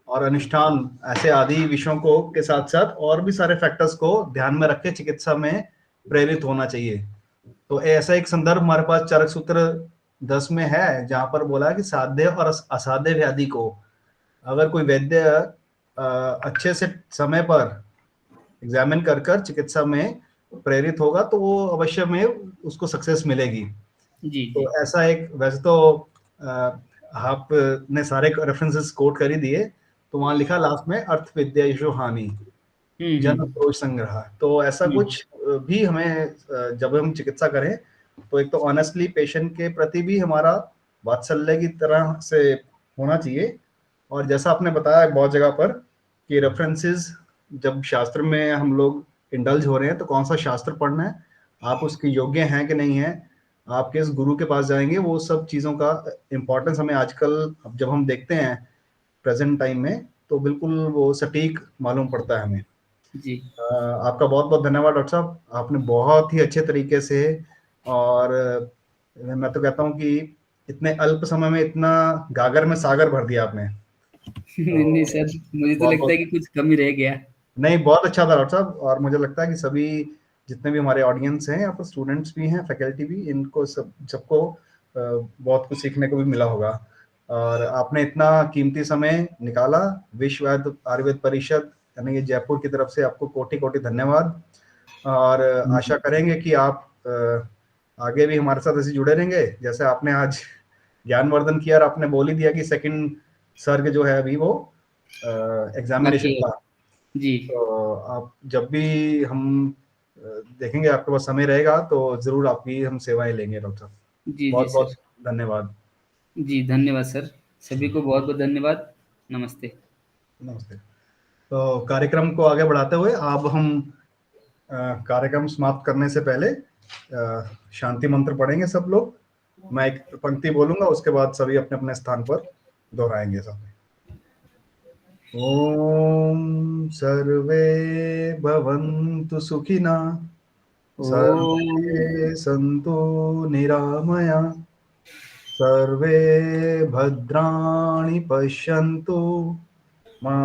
और अनुष्ठान ऐसे आदि विषयों को के साथ साथ और भी सारे फैक्टर्स को ध्यान में रख के चिकित्सा में प्रेरित होना चाहिए। तो ऐसा एक संदर्भ हमारे पास चरक सूत्र 10 में है जहां पर बोला है कि साध्य और असाध्य व्याधि को अगर कोई वैद्य अच्छे से समय पर एग्जामिन कर कर चिकित्सा में प्रेरित होगा तो वो अवश्य में उसको सक्सेस मिलेगी। जी तो जी ऐसा एक, वैसे तो आपने सारे रेफरेंसेस कोट कर ही दिए, तो वहां लिखा लास्ट में अर्थ विद्या यशो हानि जन हम्म कोश संग्रह। तो ऐसा हम्म कुछ भी हमें जब हम चिकित्सा करें तो एक तो ऑनेस्टली पेशेंट के प्रति भी हमारा वात्सल्य की तरह से होना चाहिए। और जैसा आपने बताया बहुत जगह पर कि रेफरेंसेस जब शास्त्र में हम लोग इंडल्ज हो रहे हैं तो कौन सा शास्त्र पढ़ना है, आप उसके योग्य हैं कि नहीं है, आप किस गुरु के पास जाएंगे, वो सब चीज़ों का इम्पोर्टेंस हमें आजकल जब हम देखते हैं प्रेजेंट टाइम में तो बिल्कुल वो सटीक मालूम पड़ता है हमें। जी आपका बहुत बहुत धन्यवाद डॉक्टर साहब, आपने बहुत ही अच्छे तरीके से और मैं तो कहता हूँ कि इतने अल्प समय में इतना गागर में सागर भर दिया आपने। नहीं नहीं तो सर, मुझे तो बहुत लगता है बहुत कि कुछ कमी रह गया। नहीं, बहुत अच्छा था डॉक्टर साहब। और मुझे लगता है कि सभी जितने भी हमारे ऑडियंस हैं यहाँ पर, स्टूडेंट्स भी हैं, फैकल्टी भी, इनको सबको बहुत कुछ सीखने को भी मिला होगा। और आपने इतना कीमती समय निकाला। विश्व आयुर्वेद परिषद यानी कि जयपुर की तरफ से आपको कोटि कोटि धन्यवाद। और आशा करेंगे कि आप आगे भी हमारे साथ ऐसे जुड़े रहेंगे जैसे आपने आज ज्ञानवर्धन किया और आपने बोल ही दिया कि सेकंड सर्ग जो है अभी वो बाकी एग्जामिनेशन है। का। जी तो आप जब भी हम देखेंगे आपके पास समय रहेगा तो जरूर आपकी हम सेवाएं लेंगे डॉक्टर साहब। जी जी बहुत सर। बहुत धन्यवाद। जी धन्यवाद सर। सभी को बहुत बहुत धन्यवाद। नमस्ते। नमस्ते। तो कार्यक्रम को आगे बढ़ाते हुए अब हम कार्यक्रम समाप्त करने से पहले शांति मंत्र पढ़ेंगे सब लोग। मैं एक पंक्ति बोलूंगा, उसके बाद सभी अपने अपने स्थान पर दोहराएंगे सब। ओम सर्वे भवन्तु सुखिनः, ओम सर्वे सन्तु निरामया, सर्वे भद्राणि पश्यन्तु, मा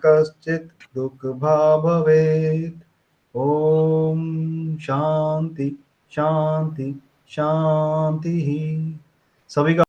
कश्चित् दुःखभाग् भवेत्। ओम शांति शांति शांति। सभी का